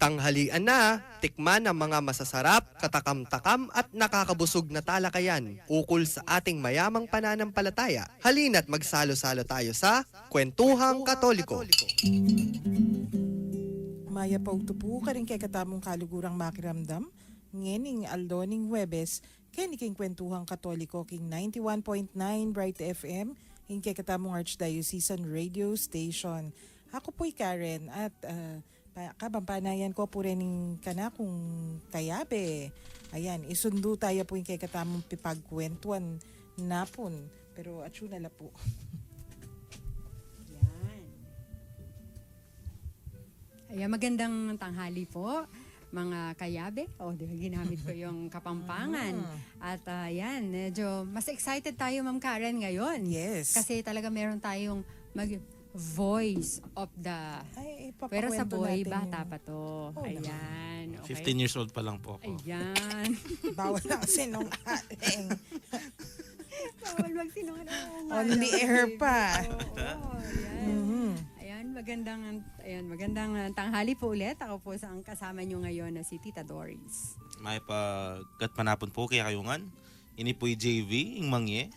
Tanghalian na, tikman ang mga masasarap, katakam-takam at nakakabusog na talakayan ukol sa ating mayamang pananampalataya. Halina't magsalo-salo tayo sa Kwentuhang Katoliko. Maya paugtupo ka rin kay katamong kalugurang makiramdam, ngening aldoning Huwebes, keniking Kwentuhang Katoliko king 91.9 Bright FM, kay katamong Archdiocesan Radio Station. Ako po'y Karen at kabampanayan ko po rin kana kung kayabe. Ayan, isundo tayo po yung kay katamong pipagkwentuan napon. Pero atsyo na la po. Yan. Ayan, magandang tanghali po, mga kayabe. Di ba, ginamit ko yung Kapampangan. At yan, medyo mas excited tayo, Ma'am Karen, ngayon. Yes. Kasi talaga meron tayong voice of the... Pero sa boy, bata pa to. Ayan. Okay. 15 years old pa lang po ako. Ayan. Bawal ang sinungaling. Bawal magsinungaling. On the air pa. Oo, ayan. Magandang tanghali po ulit. Ako po ang kasama nyo ngayon na si Tita Doris. May pagkat manapon po kaya kayungan. Ini po'y JV, yung mangye.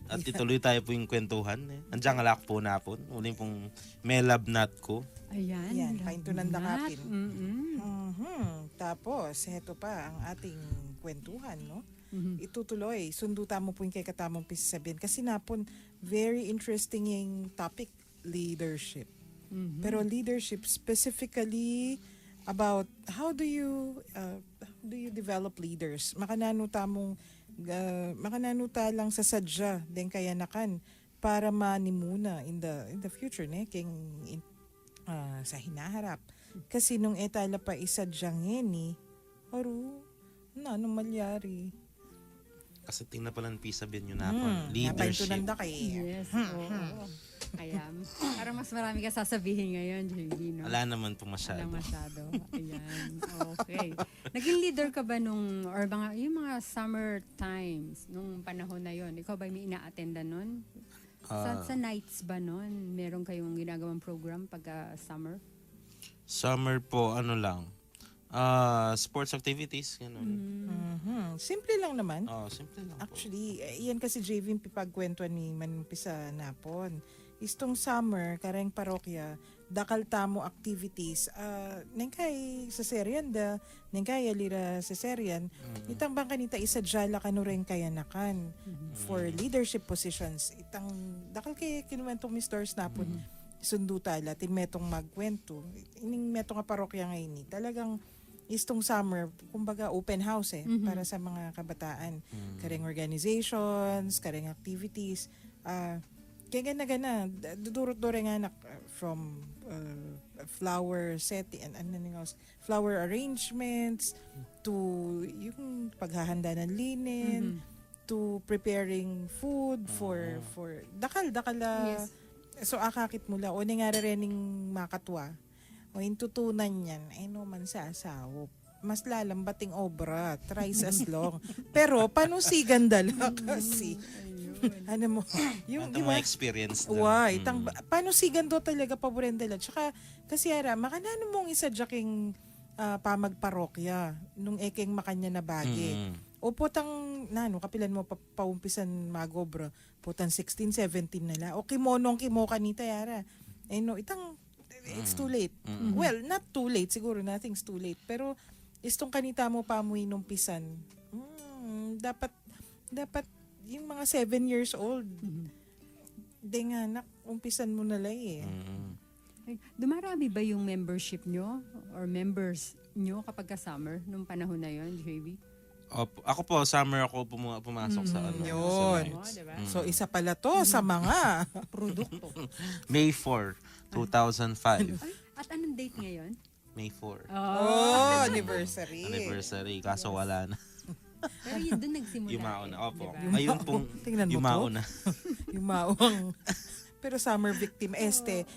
At ituloy tayo po yung kwentuhan. Andiyan alak po napon. Uling pong may love nut ko. Ayan. Yan, kaintunan dakapin. Mm-hmm. Tapos, heto pa ang ating kwentuhan, no? Mm-hmm. Itutuloy. Sunduta mo po yung kay katamong pisasabihin. Kasi napon, very interesting yung topic, leadership. Mm-hmm. Pero leadership specifically about how do you develop leaders? Makananuta lang sa sadya din kaya nakan para manimuna in the future sa hinaharap. Kasi nung etala pa isadyang ni nung malyari. Kasi tingnan pala ng pisabihin nyo napon. Napainto Leadership. nanda kay. Yes, oo. Kaya, parang mas marami ka sasabihin ngayon, JB, no? Wala naman po masyado. Walang masyado. Ayan. Okay. Naging leader ka ba yung mga summer times, nung panahon na yon? Ikaw ba may ina-attendan nun? Sa nights ba nun? Meron kayong ginagawang program pag summer? Summer po, lang. Sports activities. Ganun. Simple lang naman. Simple lang po. Actually, yan kasi JV pipagkwentuhan ni Manumpisa Napon. Istong summer, kareng parokya, dakal tamo activities. Nengkay sa seryan nengkay alira sa seryan. Itang bang kanita isa jala kanureng kayanakan for leadership positions. Itang dakal kay kinuwentong Mr. Napon. Sundo tala, tinmetong magkwento. Ining metong nga parokya ngayon talagang istong summer, kumbaga open house para sa mga kabataan. Kareng organizations, kareng activities. Kaya gana, dudurot-dure nga anak from flower setting, flower arrangements, to yung paghahanda ng linen, to preparing food for dakal. Yes. So akakit mula, o nga rening makatwa, o intutunan yan, ay no man sa asawop. Mas lalambating obra, tries as long. Pero panusigan dala kasi. Ano mo, yung Ito mga experience na. Why? Panusigan do talaga paboren dala. Tsaka, kasi makanano mong isa jaking pamagparokya, nung ekeng makanya na bagi. O potang, kapilan mo paumpisan magobra, potang 16, 17 nila. O kimonong kimo kanita yara. It's too late. Well, not too late. Siguro nothing's too late. Pero, istong kanita mo pa mo inumpisan, dapat yung mga 7 years old. Di nga, umpisan mo na lang Dumarami ba yung membership nyo or members nyo kapag summer nung panahon na yon, JB? Ako po, summer ako pumasok sa Yun. sa Diba? So, isa pala to sa mga Produkto. May 4, 2005. At anong date ngayon? May 4. anniversary. Anniversary. Kaso wala na. Pero yun doon nagsimula. Yumaon na. Opo. Diba? Ayun pong Tingnan mo yumaon na. Yung maong. Pero summer victim,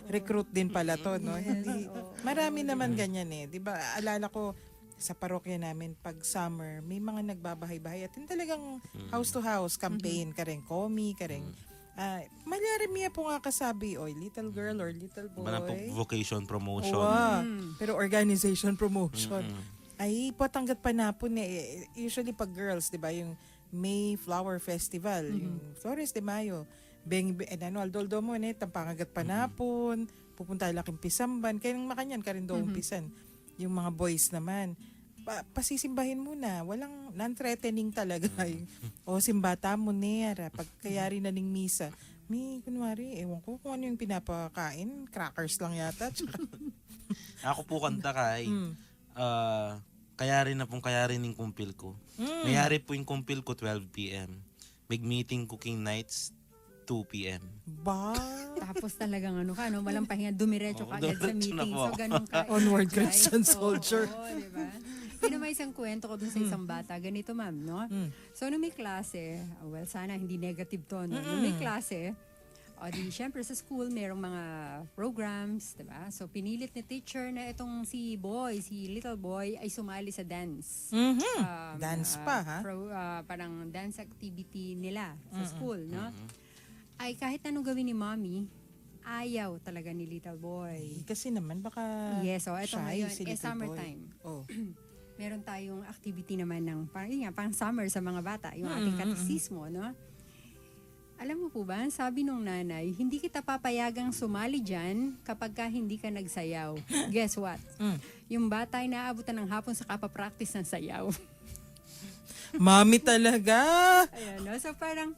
recruit din pala to, no? Hindi, marami naman ganyan Di ba? Alala ko, sa parokya namin, pag summer, may mga nagbabahay-bahay. At yun talagang house-to-house campaign. Kareng komi, kareng Malyari miya po nga kasabi, oy, little girl or little boy. Ba na po vocation promotion. Owa. Pero organization promotion. Mm-mm. Ay, patanggat pa na po usually pag girls, di ba, yung May Flower Festival, yung Flores de Mayo, Aldoldo mo, tampangagat panapon, pupunta laking pisamban, kaya nang makanyan ka rin daw umpisan. Yung mga boys naman, pasisimbahin muna, walang non-threatening talaga. O simbata mo nera, pagkayari na ning misa, kunwari, ewan ko kung ano yung pinapakain, crackers lang yata. Ako po kanta kay, kaya rin ng kumpil ko. Mayari po yung kumpil ko 12 p.m. Mag-meeting cooking nights 2 p.m. Ba? Tapos talagang walang pahinga, dumiretso ka agad sa Dumiretso na meeting. po So, ako. ganun ka. Onward Right? Christian soldier. Oo, diba? Yun naman isang kwento ko dun sa isang bata. Ganito, ma'am, no? So, nung may klase, sana hindi negative to, no? Nung may klase, syempre sa school, merong mga programs, diba? So, pinilit ni teacher na itong si little boy, ay sumali sa dance. Dance pa, ha? Parang dance activity nila sa school, no? Ay kahit anong gawin ni mommy, ayaw talaga ni little boy. Kasi naman baka Yes, eto shy ngayon, si little summertime. boy. Oh. Meron tayong activity naman ng pang summer sa mga bata, yung ating katekismo, no? Alam mo po ba, sabi nung nanay, hindi kita papayagang sumali dyan kapag ka hindi ka nagsayaw. Guess what? Yung bata ay naabutan ng hapon sa kapapractice ng sayaw. Mami talaga. Ayan, no? So parang,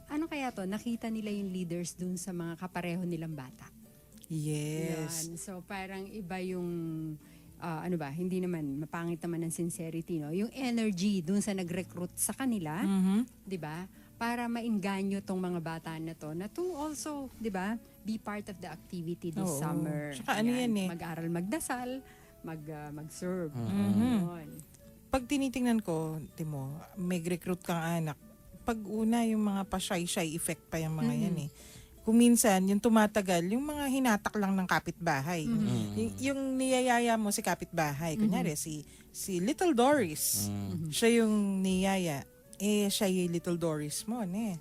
ano kaya to? Nakita nila yung leaders dun sa mga kapareho nilang bata. Yes. Yan. So parang iba yung hindi naman mapangit naman ng sincerity, no? Yung energy dun sa nag-recruit sa kanila, 'di ba? Para mainganyo tong mga bata na to also, 'di ba? Be part of the activity this Oo. summer. Tsaka ano yan eh. Mag-aral, magdasal, mag-serve. Yun. Pag tinitingnan ko, Timo, may recruit kang anak. Pag una, yung mga pa-shy-shy effect pa yung mga yan eh. Kung minsan, yung tumatagal, yung mga hinatak lang ng kapitbahay. Yung niyayaya mo si kapitbahay. Kunyari, si Little Doris. Siya yung niyaya. Siya yung Little Doris mo, ne.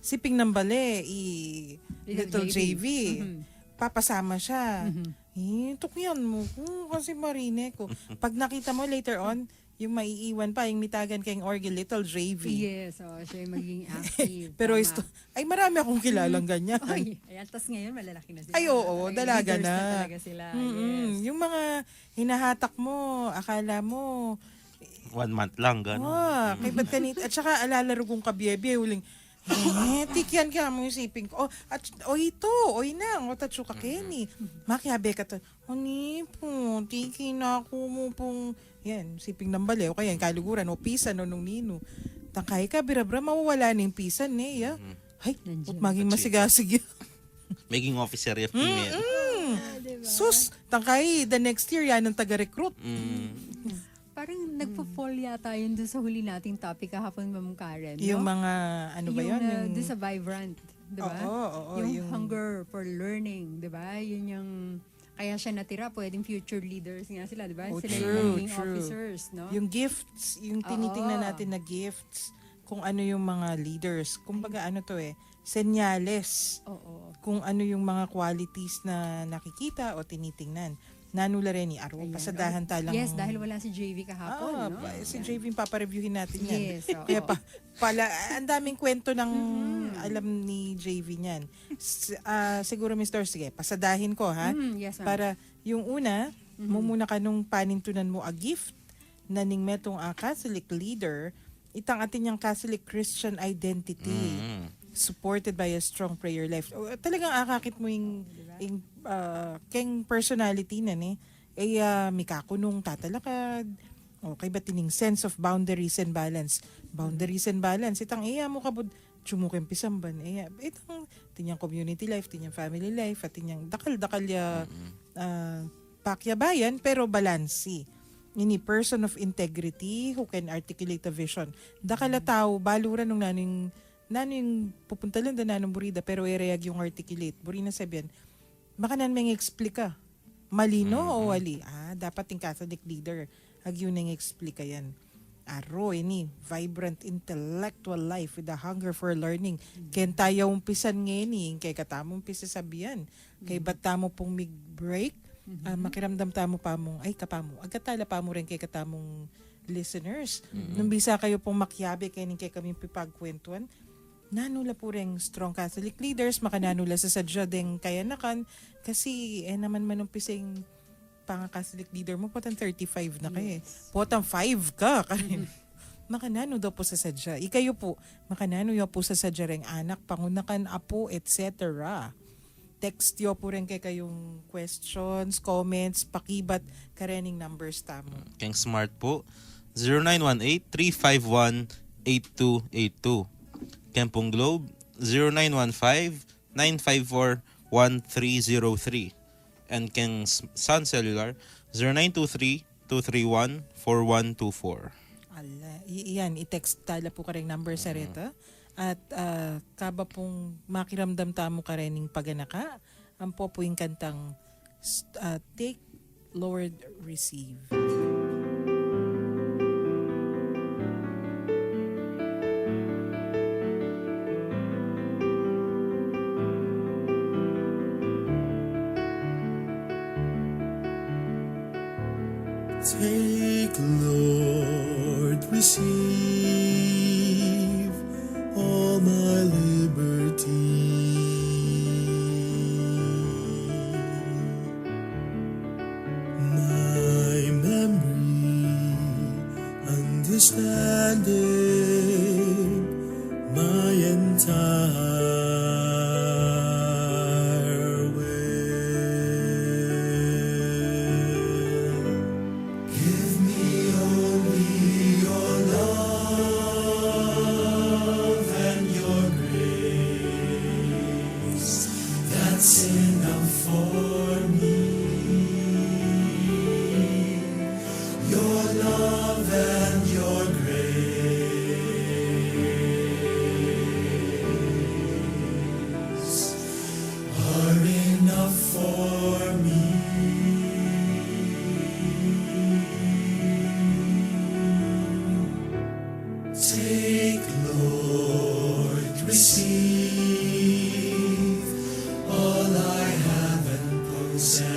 Si Ping Nambale, Little JV. Papasama siya. Tukyan mo ko kasi marine ko. Pag nakita mo later on, yung maiiwan pa, yung mitagan kayong organ, Little JV. Yes, siya yung magiging active. Pero Tama. ay marami akong kilalang ganyan. Oy, ayan, tas ngayon malalaki na sila. Ay, oo, Talagang dalaga leaders na. talaga sila. Yes. Yung mga hinahatak mo, akala mo, 1 month lang, gano'n. kay ba't kanit, at saka alalaro kong kabyebe, huling, tikyan ka mo yung siping ko. Oy na, tatsu ka Kenny. Makiabe ka to. Oni po, tiki na ako mo pong, yan, siping ng bali, o kaya, kaluguran, o pisan, o nung nino. Tangkay ka, birabra, mawawala na yung pisan, ya. Ay, Nandiyan. ba't maging masigasig yun? Maging officer yung female. Sus, tangkay, the next year, yan ang taga-recruit. Parang nagpo-fall yata yun doon sa huli nating topic kahapon, Ma'am Karen. No? Yung mga, ano ba yun? Doon sa Vibrant, di ba? Oo, yung hunger for learning, di ba? Yun yung, kaya siya natira, pwedeng future leaders nga sila, di ba? Oh, Sila true, yung maging true. officers, no? Yung gifts, yung tinitingnan natin na gifts, kung ano yung mga leaders. Kumbaga ano to senyales. Oo. Kung ano yung mga qualities na nakikita o tinitingnan. Nanula rin ni Aro, Ayan. pasadahan talang. Yes, dahil wala si JV kahapon, no? Si JV papareviewin natin yan. Yes, oo. Kaya ang daming kwento ng alam ni JV niyan. Siguro Mr. Sige, pasadahin ko ha. Yes, ma'am. Para yung una, mumuna ka nung panintunan mo a gift na ning metong Catholic leader, itang atin yung Catholic Christian identity. Supported by a strong prayer life. Talagang akakit mo yung keng personality na may kakunong tatalakad. Okay ba tining sense of boundaries and balance? Boundaries and balance. Itang mo kabud tsumukeng pisamban. Itang tinyang community life, tinyang family life, at tinyang dakal-dakal pakyabayan, pero balansi. Ini person of integrity who can articulate a vision. Dakala tao, baluran nung naning pupunta lang na nanong burida, pero ireyag yung articulate. Buri na sabihan, baka nan may explica. Malino o wali? Dapat yung Catholic leader. Ag yun ang explica yan. aro ini vibrant intellectual life with a hunger for learning. Ken tayo umpisan ngayon kay katamo umpisa sabihan. Kay batamo pong mig-break, makiramdam tamo pa mong, ay kapamo, agatala pa mo rin kay katamong listeners. Nung bisa kayo pong makyabe kay kami pipagkwentuhan, nanula po rin strong Catholic leaders, makananula sa sadya ding kayanakan, kasi naman manumpising pang Catholic leader mo, potang 35 na kayo. Potang 5 ka. Makanano daw po sa sadya. Ikayo po, makanano yo po sa sadya rin anak, pangunakan, apo, etc. Text yo po rin kayong questions, comments, pakibat, karening numbers tamo. Keng smart po, 0918-351-8282. Kempong Globe, 0915-954-1303. And Keng Sun Cellular, 0923-231-4124. Ala, iyan, i-text tala po ka rin number sa reta. At kaba pong makiramdam tamo ka rin paganaka, ang po yung kantang Take, Lord, Receive. Take, Lord, receive all my liberty. My memory, understanding, my entire will. Give me only your love and your grace. That's enough for me. Your love and your grace are enough for me. Take, Lord, receive all I have and possess.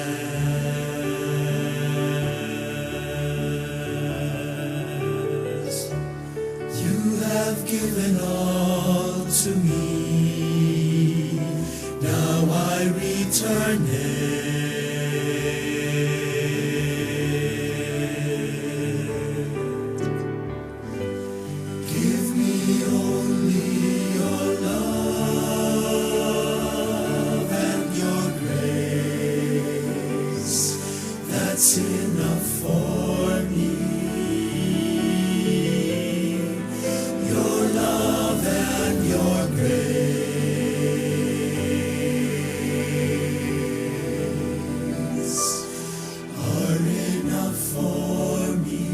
You have given all to me. Now I return it. Give me only your love and your grace. That's enough for me. Your love and your grace are enough for me.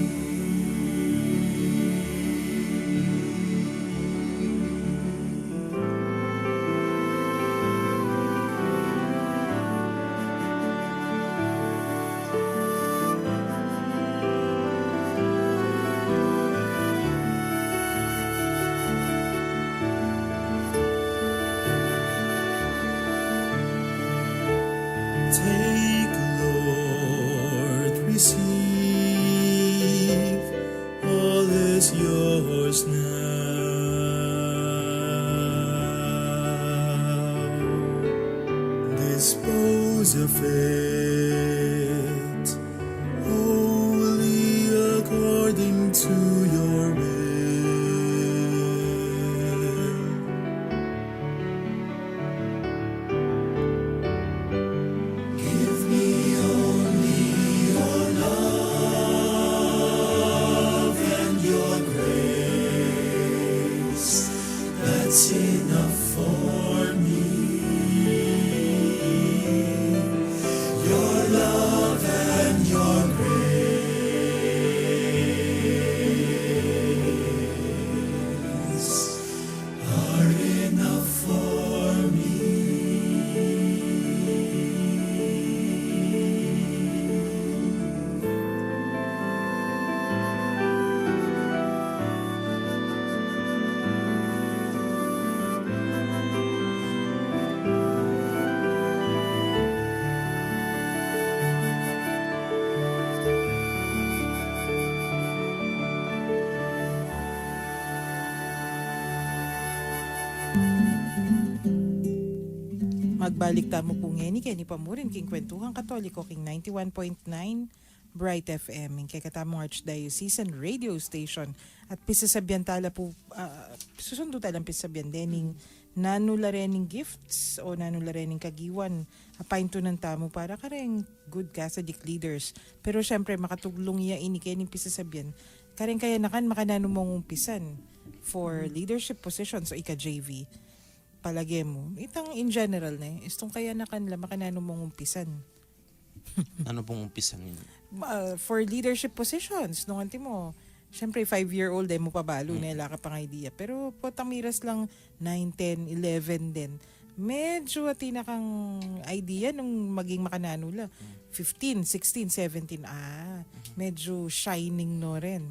Take, Lord, receive, all is yours now. Dispose of it wholly according to your will. Give me only your love and your grace. That's enough for me. Your magbalik tamo po ngeni kay ni pamurin king kwentuhang katoliko king 91.9 Bright FM kay katamong Archdiocesan Radio Station at pisasabyan tala po susundo talang pisasabyan dening nanula rening gifts o nanula rening kagiwan apain to ng tamo para kareng good Catholic leaders pero syempre makatuglong iya ini kay ning pisasabyan kareng kaya nakan makanano mong umpisan for leadership positions o ika JV palagi mo itang in general na istong kaya nakan la makanano mong umpisan Ano pong umpisan yun? for leadership positions nung anti mo syempre 5-year-old mo pabalo nila ka pang idea pero potamiras lang 9, 10, 11 din medyo atina kang idea nung maging makananula 15, 16, 17 medyo shining no rin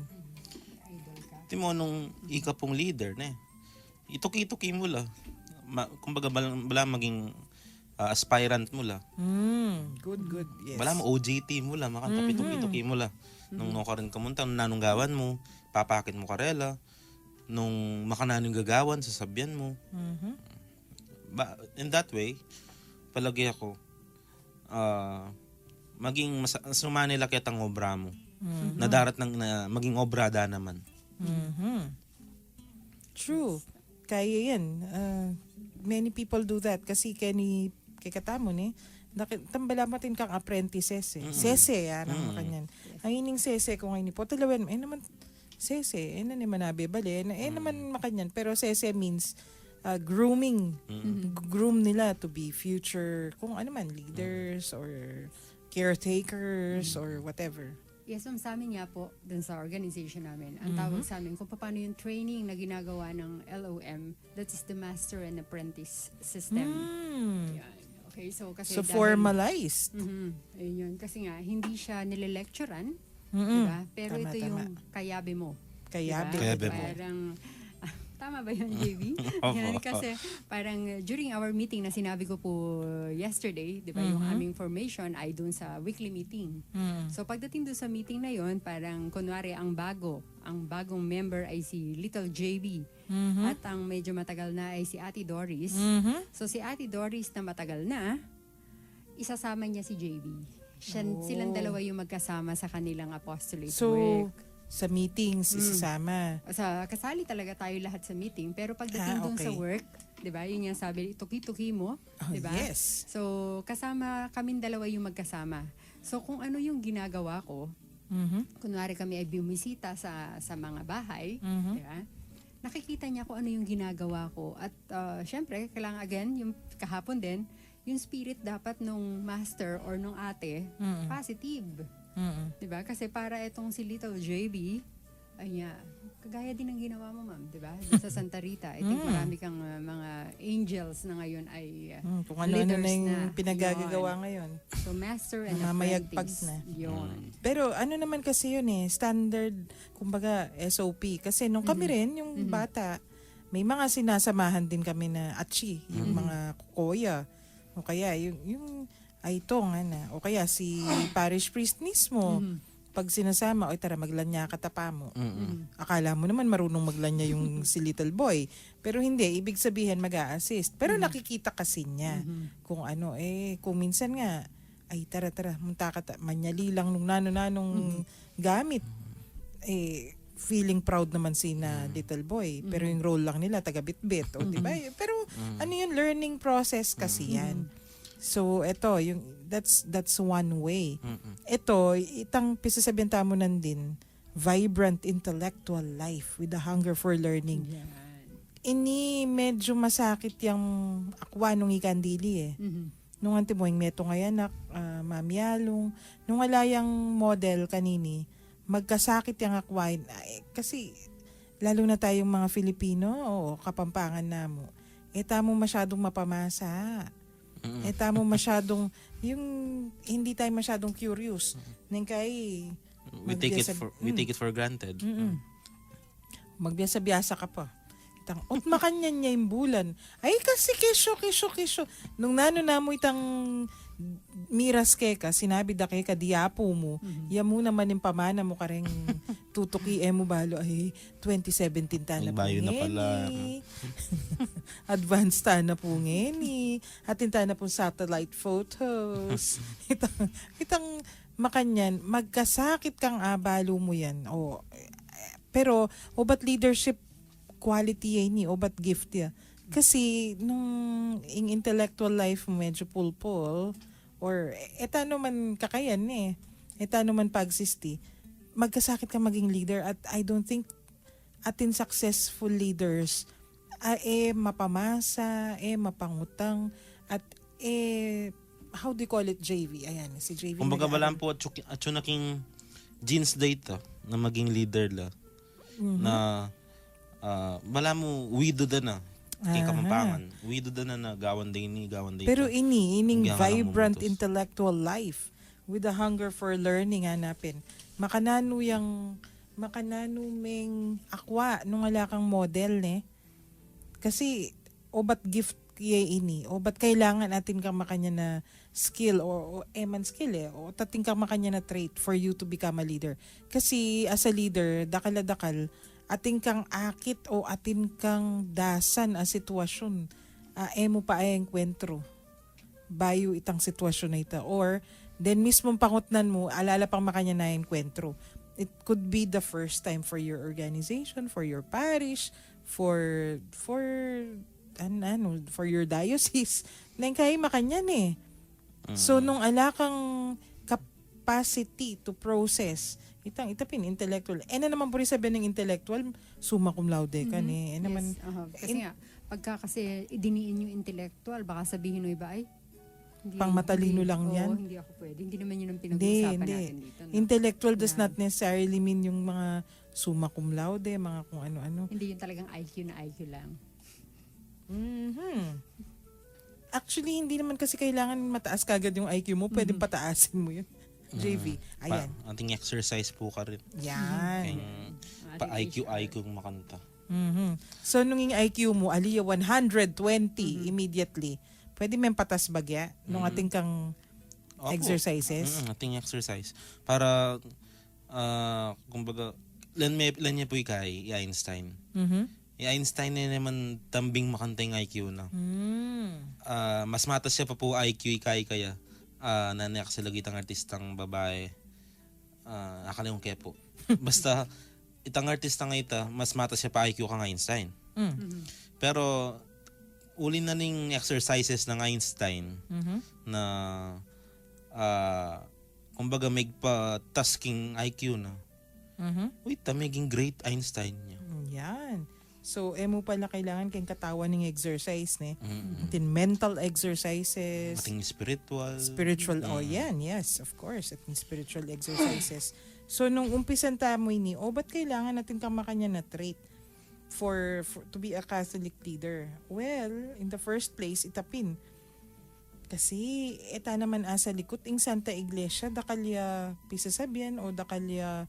Timo nung ika pong leader na ituki-tuki mo la. Kumbaga bala maging aspirant mo la. good yes Bala mo OJT mo la, makantapituki-tuki mo la. Nung ka rin kamunta, nung nanunggawan mo, papakit mo karela. Nung makananong gagawan, sasabyan mo. In that way, palagi ako, maging sumanila kitang obra mo. Nadarat na maging obrada naman. True kaya yan many people do that kasi kay katamon tambala matin kang apprentices sese yan ang kanyan ang ining sese kung ay ni po talawen naman sese na ni manabe bale naman makanyan pero sese means grooming groom nila to be future kung ano man leaders or caretakers or whatever. Yes, sa amin nga po, dun sa organization namin, ang tawag sa amin kung paano yung training na ginagawa ng LOM, that is the Master and Apprentice System. Yan. Okay, so kasi So formalized. Ayun yun. Kasi nga, hindi siya nile-lecturean, diba? Pero Tama, ito tama. yung kayabe mo. Kayabe. Diba? Kayabe mo. Parang, tama ba yun, JV? Yan, kasi parang during our meeting na sinabi ko po yesterday, di ba, yung aming formation ay dun sa weekly meeting. So pagdating dun sa meeting na yon, parang kunwari ang bagong member ay si Little JB. At ang medyo matagal na ay si Ate Doris. So si Ate Doris na matagal na, isasama niya si JB. Silang dalawa yung magkasama sa kanilang apostolate So work. sa meetings isasama. Kasali talaga tayo lahat sa meeting, pero pagdating dun okay. sa work, 'di ba? Yun yung sabi, tuki-tuki mo, 'di ba? Yes. So kasama kaming dalawa yung magkasama. So kung ano yung ginagawa ko, kunwari kami ay bumisita sa mga bahay, 'di ba? Nakikita niya kung ano yung ginagawa ko at syempre, kailangan again yung kahapon din, yung spirit dapat nung master or nung ate positive. Diba? Kasi para itong si Little JB, kagaya din ng ginawa mo, ma'am, diba? Sa Santa Rita. I think marami kang mga angels na ngayon ay Kung ano-ano leaders na yung na. pinagagagawa ngayon. So, master and Mamayagpag apprentice. na. Yun. Pero ano naman kasi yun standard, kumbaga SOP. Kasi nung kami rin, yung bata, may mga sinasamahan din kami na atchi, yung mga kukoya. O kaya yung aitong, o kaya si parish priest mismo. Pag sinasama, tara maglanya katapa mo. Akala mo naman marunong maglanya yung si little boy. Pero hindi, ibig sabihin mag-a-assist. Pero nakikita kasi niya kung ano, kung minsan nga, tara, munta ka, manyali lang nung nanong gamit. Feeling proud naman si na little boy. Pero yung role lang nila, taga-bit-bit. Diba? Pero ano yun, learning process kasi yan. So, ito, that's one way. Ito, itang pisasabihan tamo nandin, vibrant intellectual life with a hunger for learning. Ini medyo masakit yung akwa nung ikandili Nung antimoing meto ngayon, mamyalong, nung alayang model kanini, magkasakit yung akwain. Kasi, lalo na tayong mga Filipino, kapampangan namo, tamo masyadong mapamasa. Tamo masyadong, yung hindi tayo masyadong curious. Nang kay, We take it for granted. Magbiasa-biasa ka pa. Makanyan niya yung bulan. Kasi kesyo. Nung nano na mo itang miras keka, sinabi da keka diapo mo, ya mo naman yung pamana mo kareng tutuki mo balo ay 2017 ta na Ay, po bayo na pala. ngeni. Advanced ta na po ngeni. Atin ta na po satellite photos. itang makanyan, magkasakit kang abalo mo yan. Pero, obat leadership quality yan ni, obat gift ya. Kasi, nung intellectual life mo medyo pulpul, or etano man kakayan etano man pagsisti, magkasakit ka maging leader at I don't think atin successful leaders mapamasa, mapangutang at how do you call it, JV? Ayan, si JV. Kumbaga balaan po at yun naking jeans data na maging leader la. Na bala mo wido da na. Kay kamampangan. Wido da na gawan day ni. Pero ining Bigyan ka ng vibrant momentos. intellectual life with a hunger for learning hanapin. Makanano meng akwa nung ala kang model Kasi obat gift ini, obat kailangan atin kang makanya na skill o eman skill o tating kang makanya na trait for you to become a leader. Kasi as a leader, dakal ating kang akit o atin kang dasan a sitwasyon. Mo pa ay enkwentro. Bayo itang sitwasyon na ita. Or, then mismong pangutnan mo, alala pang makanya na enkwentro. It could be the first time for your organization, for your parish, for your diocese. Nang kaya makanyan So, nung ala kang capacity to process, itapin, intellectual. Na naman po rin sabihin ng intellectual, summa cum laude ka naman, Kasi nga, pagka kasi idiniin yung intellectual, baka sabihin ng iba ay, Pang matalino lang yan? Hindi ako pwede. Hindi naman yun ang pinag-uusapan Hindi. natin dito. No? Intellectual does not necessarily mean yung mga summa cum laude, mga kung ano-ano. Hindi yun talagang IQ na IQ lang. Actually, hindi naman kasi kailangan mataas kagad yung IQ mo. Pwedeng pataasin mo yun. JV. Ayan. Ating exercise po ka rin. Yan. Pa-IQ makanta. So, nung yung IQ mo, aliya 120 immediately. Pwede may patas bagya nung ating kang Opo. exercises. Ating exercise. Para, kumbaga, lan niya po kay Einstein. Einstein na naman tambing makanta yung IQ na. Mas matas siya pa po IQ kaya nanayak sa lagitang artistang babae. Akala yung kepo. Basta, itang artista nga ita, mas matas siya pa IQ kang Einstein. Pero, uli na ning exercises ng Einstein na kumbaga may pa-tasking IQ na. Wait, maging great Einstein niya. Yan. So, mo pala kailangan kayong katawan ng exercise, Atin mental exercises. Ating spiritual. Yan, yes, of course. Ating spiritual exercises. So, nung umpisan mo ini, ba't kailangan natin kang makanya na trait for to be a Catholic leader? Well, in the first place, itapin. Kasi, eta naman asa likod ing Santa Iglesia, dakalya pisasabihan o dakalya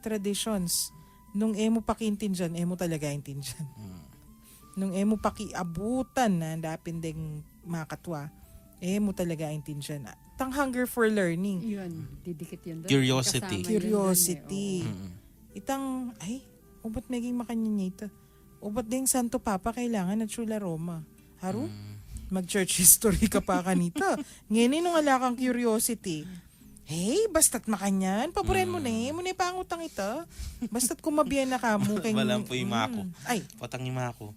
traditions. Nung mo pakiintindihan, mo talaga intindihan. Nung mo pakiabutan na dapin ding makatwa, mo talaga intindihan. Tang hunger for learning. Yun, didikit yun doon. Curiosity. Kasama yun Curiosity. doon, Itang, ubat maging makanya ito. Ubat ding Santo Papa kailangan at Chula Roma. Haro? Mag-church history ka pa kanita. Ngayon nung ala kang curiosity, hey, basta't makanyan, paboren mo muna pangutang ito. Basta't kumabiyan na ka mo. Walang po yung mako. Ay. Patang yung mako.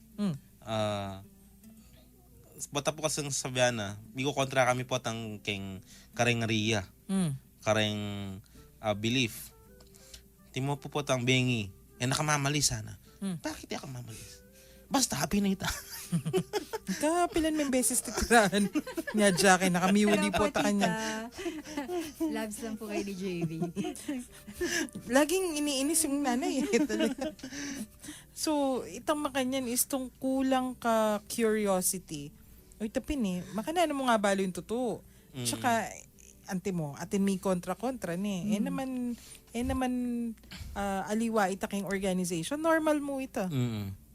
Bata po kasi sabihan na, hindi ko kontra kami po tang keng kareng Ria. Kareng belief. Timo po tang bengi. Nakamamali sana. Bakit di ako mamalis? Basta happy na ita. Kapilan may beses titirahan. Nga Jackie, nakamiwali po ta kanya. Loves lang po kayo ni JV. Laging iniinis yung nanay. Talaga. So, itang makanyan is tong kulang ka curiosity. O itapin makanano mo nga balo yung totoo. Tsaka, atin may kontra-kontra naman aliwa itaking organization. Normal mo ita.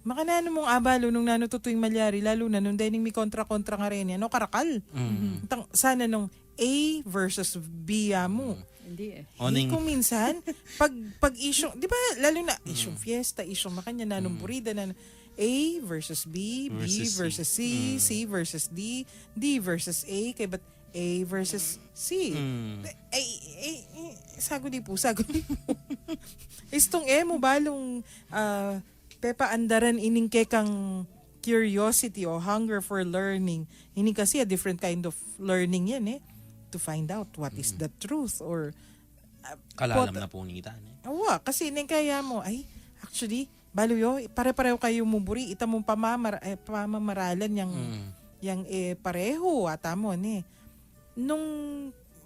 Makanano mong abalo nung natutuwing malyari, lalo na nung dining may kontra-kontra nga rin yan. Karakal. Sana nung A versus B mo. Hindi eh. Oning, Kung minsan, pag isyong, di ba, lalo na isyong fiesta, isyong makanya, nanong burida, A versus B, B Versus C. versus C, C versus D, D versus A, kaya ba't A versus C? Sago di po. Istong mo balong pepa andaran ining kekang curiosity o hunger for learning. Ini kasi a different kind of learning yan to find out what is the truth or kalalam na po nita. awa, kasi ning kaya mo, ay, actually, baluyo, pare-pareho kayo muburi, ita mong pamamaralan yang pareho, ata mo, Nung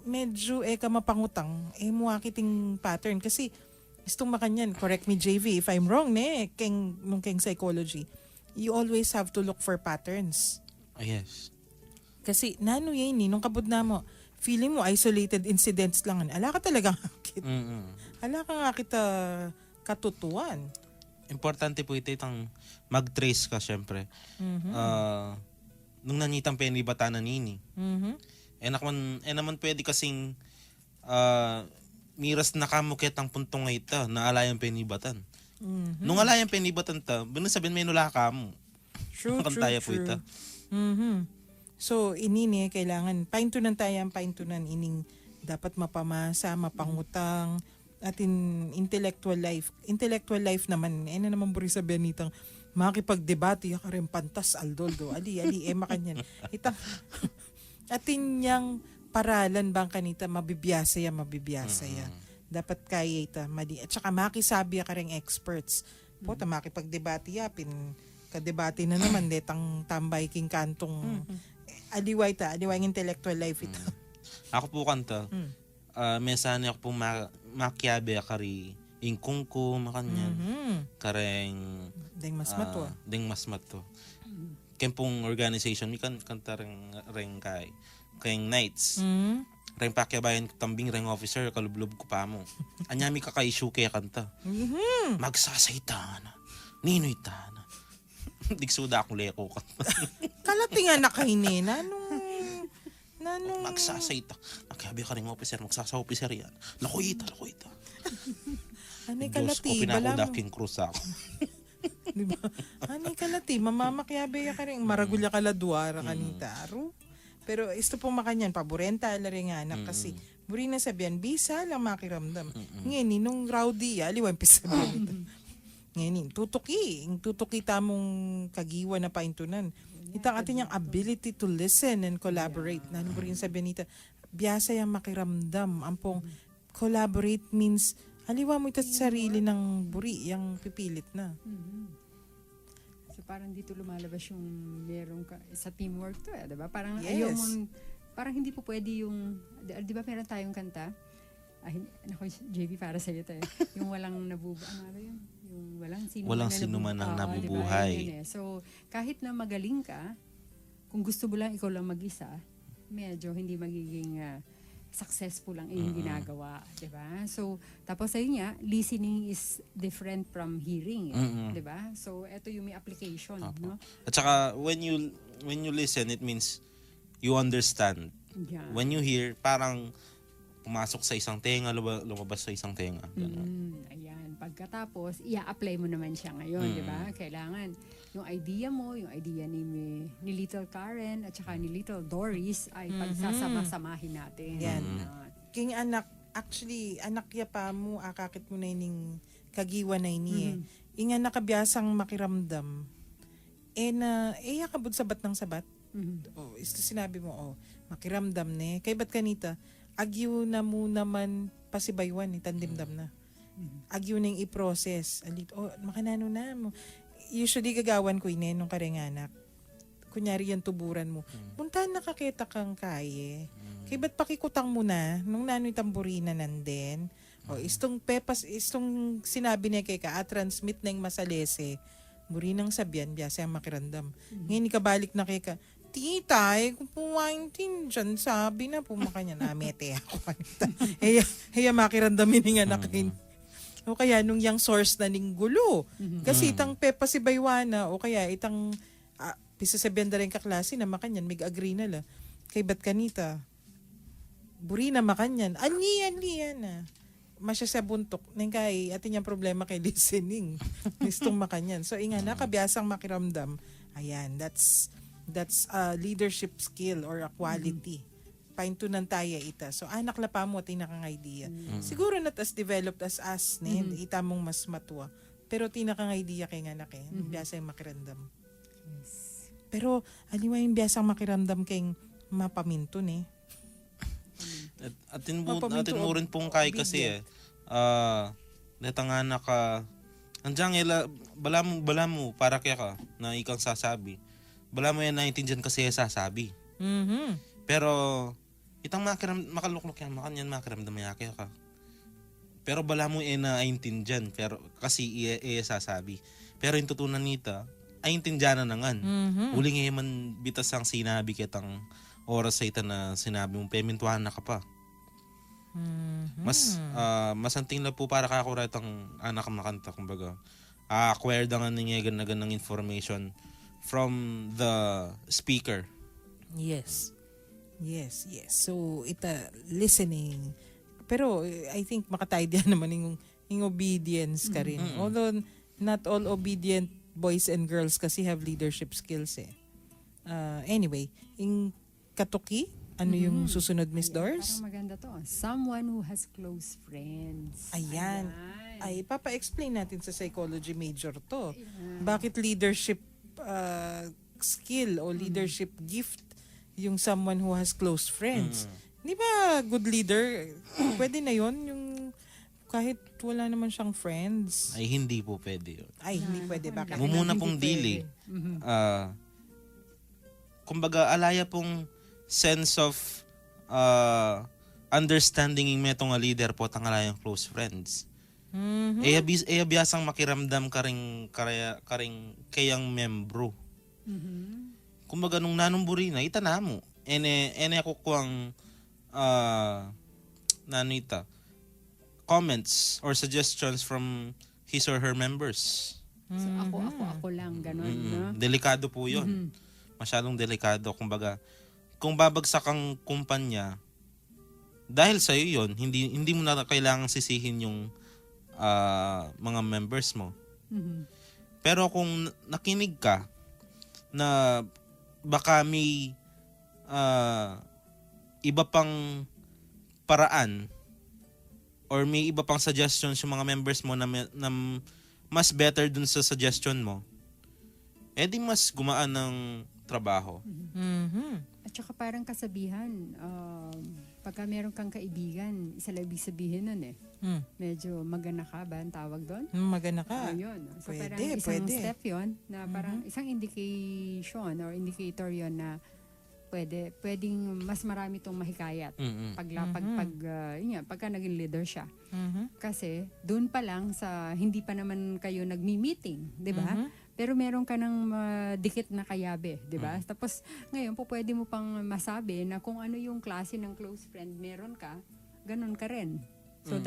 medyo ka mapangutang, mo akiting pattern, kasi, istong makanyan, correct me JV if I'm wrong, nung keng psychology, you always have to look for patterns. Yes. Kasi, nano yan, nung kabud na mo, feeling mo isolated incidents lang. Ala ka talagang akit. Ala ka nga kita katutuan. Importante po ito itang mag-trace ka syempre. Nung nanitang penibata na nini. Naman pwede kasing miras na kamukit ang puntong ito na alayang penibatan. Nung alayang penibatan ta, sabihin may nula ka mo. True. Po ito. So, inini, kailangan, paintunan ining dapat mapamasa, mapangutang, at intellectual life. Intellectual life naman, na naman buri sabihan nitang, makipagdebate, yakarem pantas, aldoldo, ali, makanyan. Atin yang paralan bang kanita, mabibiyasa ya. Dapat kaya ita, mali. At saka makisabi ka rin experts. Po, makipagdebate ya, kadebate na naman, detang tambay king kantong, aliway ng intellectual life ito. Ako po kanta, mesane ako po makiabe kari ingkungko makanyan. Kareng Deng mas mato. Ken pong organization mi kanta reng kayong nights. Reng pakyabayan tambing reng officer kalublob ko pa mo. Anyami kakaisyu kaya kanta. Magsasayta na. Ninoy ta na. Digsuda akong leko ka. Kalatingan na kainin. Nanong Magsasayta. Nakabi ka rin officer. Magsasa-officer yan. Lakoyita. Anay Diyos ko, kalati. Bala mo. pinakudaking krus ako. Diba? Anay kalati. Mamamakyabe ka rin. Maragulya kaladuara kanita. Aro. Pero isto po makanyan. Paborenta ala rin nga anak. Kasi buri na sabihan. Bisa lang makiramdam. Ngayon, nung rowdy. Aliwan pisabihan. Ngayon, tutuki tamong kagiwa na paintunan. Itang atin yung ability to listen and collaborate. Nano po rin sabi nita, biyasa yung makiramdam. Ampong collaborate means, aliwa mo ito sa sarili ng buri, yung pipilit na. So parang dito lumalabas yung merong sa teamwork to diba? Parang Yes. ayaw mong, parang hindi po pwede yung, di ba meron tayong kanta? Naku, JB, para sa'yo to yung walang yun? Yung walang sino man ang nabubuhay. Diba? So, kahit na magaling ka, kung gusto mo lang ikaw lang mag-isa, medyo hindi magiging successful lang yung ginagawa. Diba? So, tapos ayun nga, listening is different from hearing. Diba? So, eto yung may application. No? At saka, when you listen, it means you understand. Yeah. When you hear, parang pumasok sa isang tenga, lumabas sa isang tenga. Ayan. Pagkatapos, i-apply mo naman siya ngayon, di ba? Kailangan yung idea mo, yung idea ni Little Karen at saka ni Little Doris ay pagsasama-samahin natin. Yan. King anak, actually, anak ya pa mo, akakit mo na ining kagiwa na ini Inga nakabiyasang makiramdam. Yakabod sabat ng sabat. Ito sinabi mo, makiramdam ne. Kay ba't kanita, agyo na mo naman pasibaywan, tandimdam na. Agyo na yung i-process. Makanano na mo. Usually gagawan ko nung karenganak. Kunyari yung tuburan mo. Puntahan nakakita kang kaye. Kay ba't pakikutang mo na nung nano'y tamburina nandin. Istong pepas, istong sinabi niya kay ka, transmit na yung masalese. Muri nang sabihan, biyasa yung makirandam. Ngayon ikabalik na kay ka, tita, kung puwain din dyan, sabi na pumakanya na, mete ako. Heya makirandamin nga nakain. O kaya nung yung source na ning gulo. Kasi itang pepa si Baywana, o kaya itang pisasabihan da rin kaklase na makanyan, mig-agree na la. Kay ba't kanita? buri na makanyan. Anli na. Masya sa buntok. Nang kay, atin yung problema kay listening. Nistong makanyan. So, inga, nakabiasang makiramdam. Ayan, that's a leadership skill or a quality. Paintunan tayo ita. So, anak la pa mo, tinakang idea. Siguro not as developed as us, ita mong mas matwa. Pero tinakang idea kay nga anak eh. Biasa yung makiramdam. Pero, aliwa yung biasang makiramdam kay mapaminto Atin Mapaminto mo rin pong kay kasi neta nga naka anjang bala mo para kaya ka na ikang sasabi. Bala mo yan naintindihan kasi sasabi. Pero itang makaluklok yan makanyan makiramdam ya kaya ka. Pero bala mo naintindihan pero kasi sasabi. Pero yung tutunan nita ay intindihan na nangan. Uling man bitas ang sinabi kitang oras sa ita na sinabi mong pemintuhan na ka pa. Mas anting na po para kakurat ang anak makanta kumbaga. Acquire dangan niya ganang information from the speaker. Yes. So, ita listening. Pero, I think makatay din naman yung obedience ka rin. Although, not all obedient boys and girls kasi have leadership skills eh. Anyway, in Katuki, ano yung susunod, Miss Doors? Parang maganda to. Someone who has close friends. Ayan. Ay, papa-explain natin sa psychology major to. Bakit leadership skill o leadership gift yung someone who has close friends? Di ba good leader, pwede na yon yung kahit wala naman siyang friends? Ay hindi po pwede yun. Ay, hindi pwede. Bakit? Mumuna pong dili. Kumbaga alaya pong sense of understanding yung metong nga leader po tangalayang close friends. Biasang makiramdam karing kayang membro. Kumbaga nung nanumburi na itana mo. Ene ako kuang nanita comments or suggestions from his or her members. So, ako lang, ganun, no? Delikado po yun. Masyadong delikado. Kumbaga, kung babagsak ang kumpanya, dahil sa'yo yun, hindi mo na kailangang sisihin yung mga members mo. Pero kung nakinig ka na baka may iba pang paraan or may iba pang suggestions yung mga members mo na mas better dun sa suggestion mo, edi mas gumaan ng trabaho. At saka parang kasabihan, pagka meron kang kaibigan, isa lang ibig sabihin nun eh. Medyo magana ka ba ang tawag doon? Magana ka. Ayun. So Pwede, parang isang pwede. step yun na parang isang indication or indicator yun na pwedeng mas marami tong mahikayat pagka naging leader siya. Kasi doon pa lang sa hindi pa naman kayo nagmi-meeting, 'di ba? Pero meron ka ng dikit na kayabe, 'di ba? Tapos ngayon pwede mo pang masabi na kung ano yung klase ng close friend meron ka, ganun ka rin. So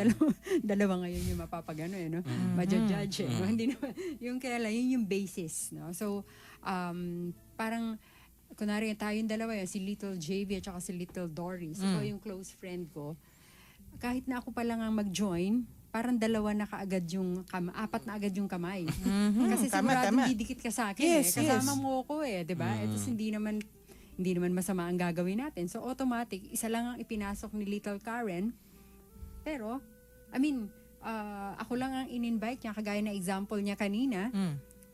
dalawa ngayon yung mapapagano no? Ma-judge no? Hindi naman yung kailan yun yung basis, no? So parang kunwari tayong dalawa yan, si Little JV at saka si Little Doris. Ito yung close friend ko. Kahit na ako pa lang ang mag-join, parang dalawa na kaagad yung apat na agad yung kamay. Kasi sigurado didikit ka sa akin Kasama mo ko diba? Ito hindi naman masama ang gagawin natin. So automatic, isa lang ang ipinasok ni Little Karen. Pero, ako lang ang in-invite niya, kagaya na example niya kanina.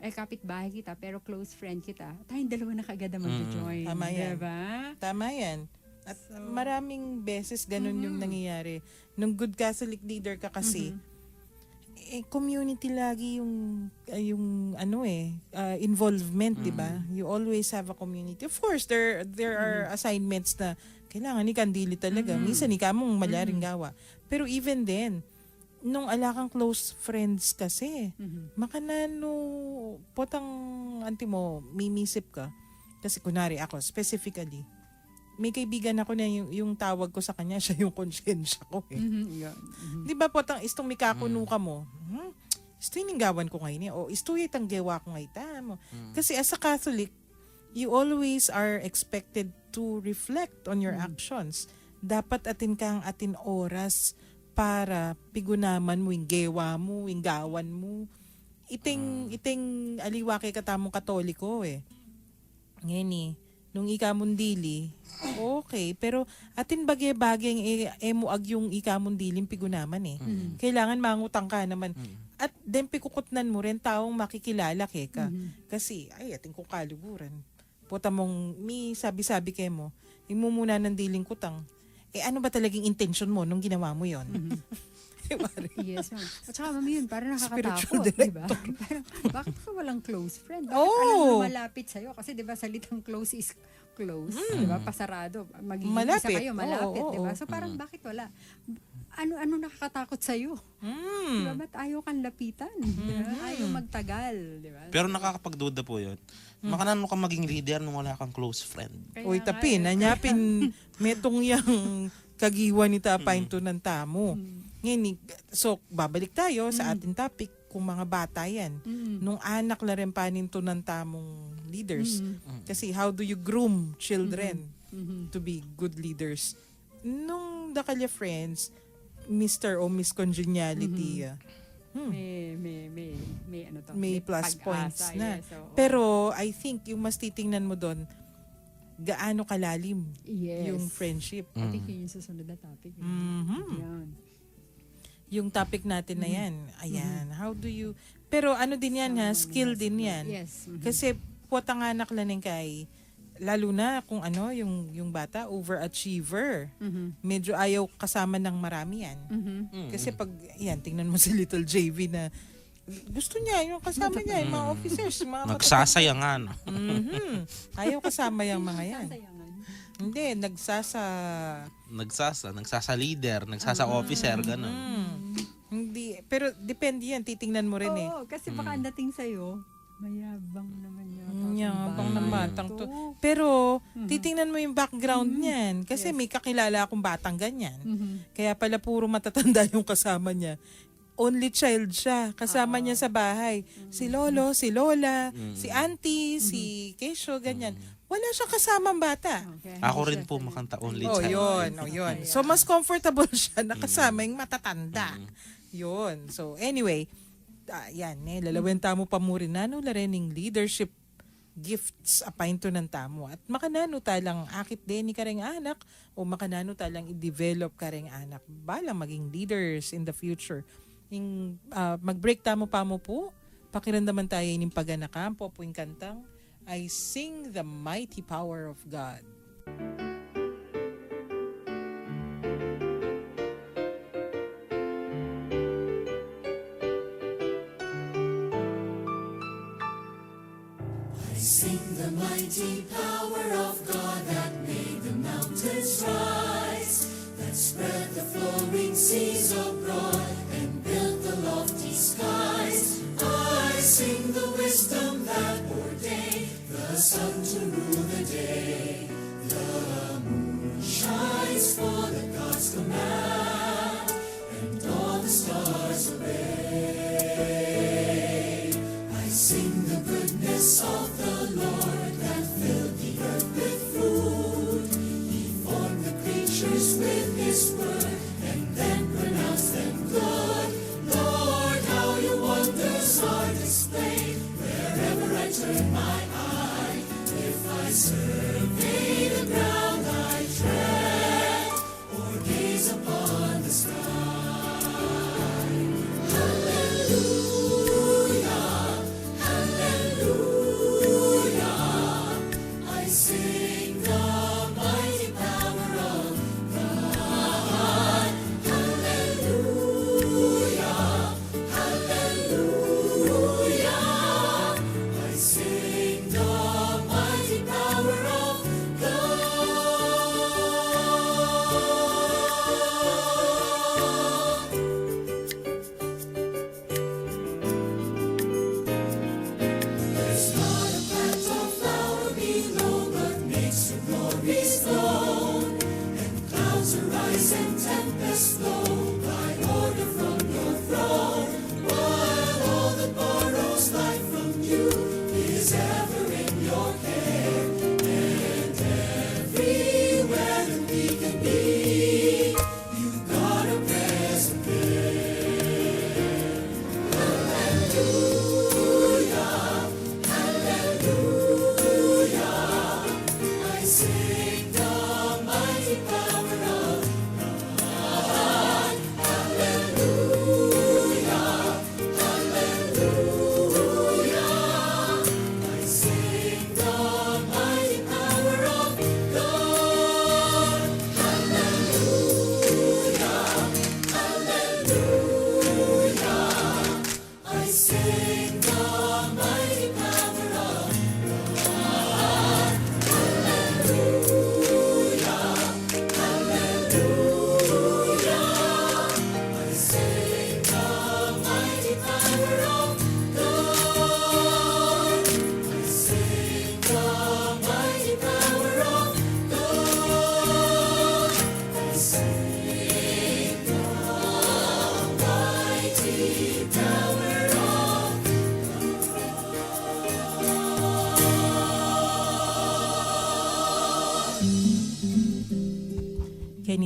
Kapitbahay kita, pero close friend kita. Tayong dalawa na kaagad ang mag-join. Tama yan. Diba? Tama yan. At maraming beses ganun yung nangyayari. Nung good Catholic leader ka kasi, community lagi yung involvement, di ba? You always have a community. Of course, there are assignments na kailangan ni kandili talaga. Minsan ni kamong malaring gawa. Pero even then, nung ala kang close friends kasi, makanano, potang anti mo, mimisip ka. Kasi kunwari ako, specifically, may kaibigan ako na yung tawag ko sa kanya, siya yung konsyensya ko eh. Di ba potang istong mikakuno ka mo, isto yung gawan ko ngayon o isto yung gawa ko ngayon mo. Kasi as a Catholic, you always are expected to reflect on your actions. dapat atin oras para pigunaman mo yung gewa mo, yung gawan mo. Iting aliwa kay katamong Katoliko eh. Ngayon nung ikamundili, okay. Pero atin bagay-bagay emo ag yung ikamundiling pigunaman eh. Kailangan mangutang ka naman. At then pikukutnan mo rin taong makikilala ka. Kasi, ating kung kaluguran. Puta mong, sabi-sabi kayo mo, mo muna ng diling kutang. Ano ba talagang intention mo nung ginawa mo yon? Yes, ma'am. At saka, ma'am, yun, parang Spiritual nakakatakot, di ba? Parang, bakit ka walang close friend? Bakit Oo. alam na malapit sa'yo? Kasi, di ba, salitang close is close. Di ba? Pasarado. Magiging isa Malapit. kayo, malapit, Oo, di ba? oo. So, parang, bakit wala? Ano nakakatakot sa'yo? Di ba? Ba't ayaw kang lapitan? Di ba? Ayaw magtagal, di ba? Pero nakakapagduda po yun. Makanan mo ka maging leader nung wala kang close friend. Kaya Uy, nga tapin, eh. anyapin, metong yung kagiwa ni tapain to ng tamo. Ngayon, so, babalik tayo sa ating topic kung mga bata yan. Nung anak la rin panin to ng tamong leaders. Kasi how do you groom children to be good leaders? Nung dakalya friends, Mr. o Miss Congeniality, May ano to? may plus pag-asa, points na. yes, oo. Pero I think yung mas titingnan mo doon, gaano kalalim Yes. yung friendship. I think yun yung susunod na topic. eh. Yan. Yung topic natin na yan, ayan, how do you, pero ano din yan ha, skill din yan. Yes. Kasi puwata nga anak lang kay, lalo na kung ano, yung bata, overachiever. Medyo ayaw kasama ng marami yan. Kasi pag, yan, tingnan mo si Little JV na, gusto niya, yung kasama niya, yung mga officers, yung mga Nagsasayangan. ayaw kasama yung mga yan. Sayangan. Hindi, Nagsasa-leader, nagsasa-officer, gano'n. Hindi, pero depende yan, titingnan mo rin eh. Oo, kasi baka ang dating sa'yo, mayabang naman Yabang ng batang to. Pero, titingnan mo yung background niyan. Kasi may kakilala akong batang ganyan. Kaya pala puro matatanda yung kasama niya. Only child siya. Kasama niya sa bahay. Si Lolo, si Lola, si Auntie, si Kesho, ganyan. Wala siyang kasamang bata. Okay. Ako rin po makanta only Oh, child. yun. So, mas comfortable siya na kasama yung matatanda. Yun. So, anyway, yan lalawin tamo pa mo rin nano larening leadership gifts apain to ng tamo. At makanano talang akit din ni kareng anak o makanano talang i-develop kareng anak. Balang maging leaders in the future. Yung, mag-break tamo pa mo po. Pakiramdaman tayo yung pag-anakam po yung kantang I Sing the Mighty Power of God. I sing the mighty power of God that made the mountains rise, that spread the flowing seas abroad and built the lofty skies. I sing the wisdom that ordained the sun to rule the day. The moon shines for the God's command, and all the stars obey. I sing the goodness of the Lord that filled the earth with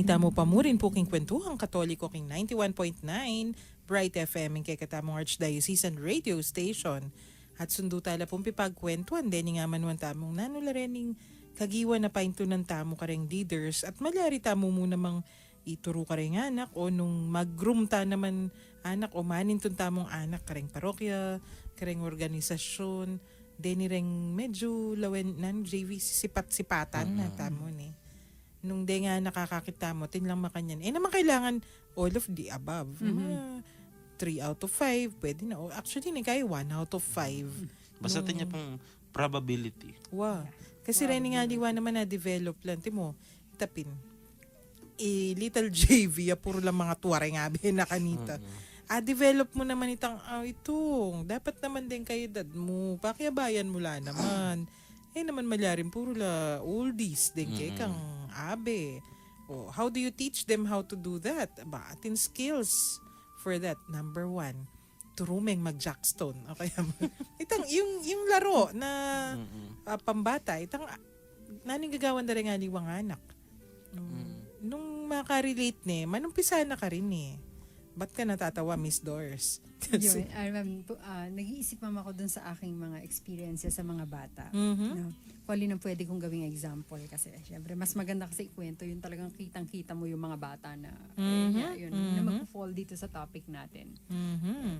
Kanita mo pamurin po king kwentuhang Katoliko king 91.9 Bright FM ing kay katamong Archdiocesan Radio Station. At sundo tala pong pipagkwentuhan din nga manuan tamong nanula rening kagiwa na painto ng tamo kareng leaders at malyari tamo mo namang ituro kareng anak o nung mag-groom ta naman anak o manin tun tamong anak kareng parokya, kareng organisasyon, deni reng medyo lawen nan JV sipat-sipatan na tamo ni. Nung di nga nakakakita mo, tinlang makanyan. Naman kailangan all of the above. 3 out of 5, pwede na. Actually, kaya 1 out of 5. Basta niya pong probability. Wow. Kasi rin nga liwa naman na-develop lang. Timo, tapin. Little JV, puro lang mga tuwari nga na kanita. Develop mo naman itong, dapat naman din kayo dad mo. Pakiabayan mo la naman. Naman malyarin, puro la oldies din kay kang abe. How do you teach them how to do that? Atin skills. For that, number 1, turumeng mag-jackstone. Okay, yung laro na pambata, naning gagawan na rin nga liwang anak. Nung makarelate ni, manumpisa na ka rin Ba't ka natatawa, Miss Doors? Yun, nag-iisip mama ko dun sa aking mga experiences sa mga bata. No? Kung alin ang pwede kong gawing example kasi syempre mas maganda kasi ikwento yung talagang kitang-kita mo yung mga bata na yun, na mag-fall dito sa topic natin.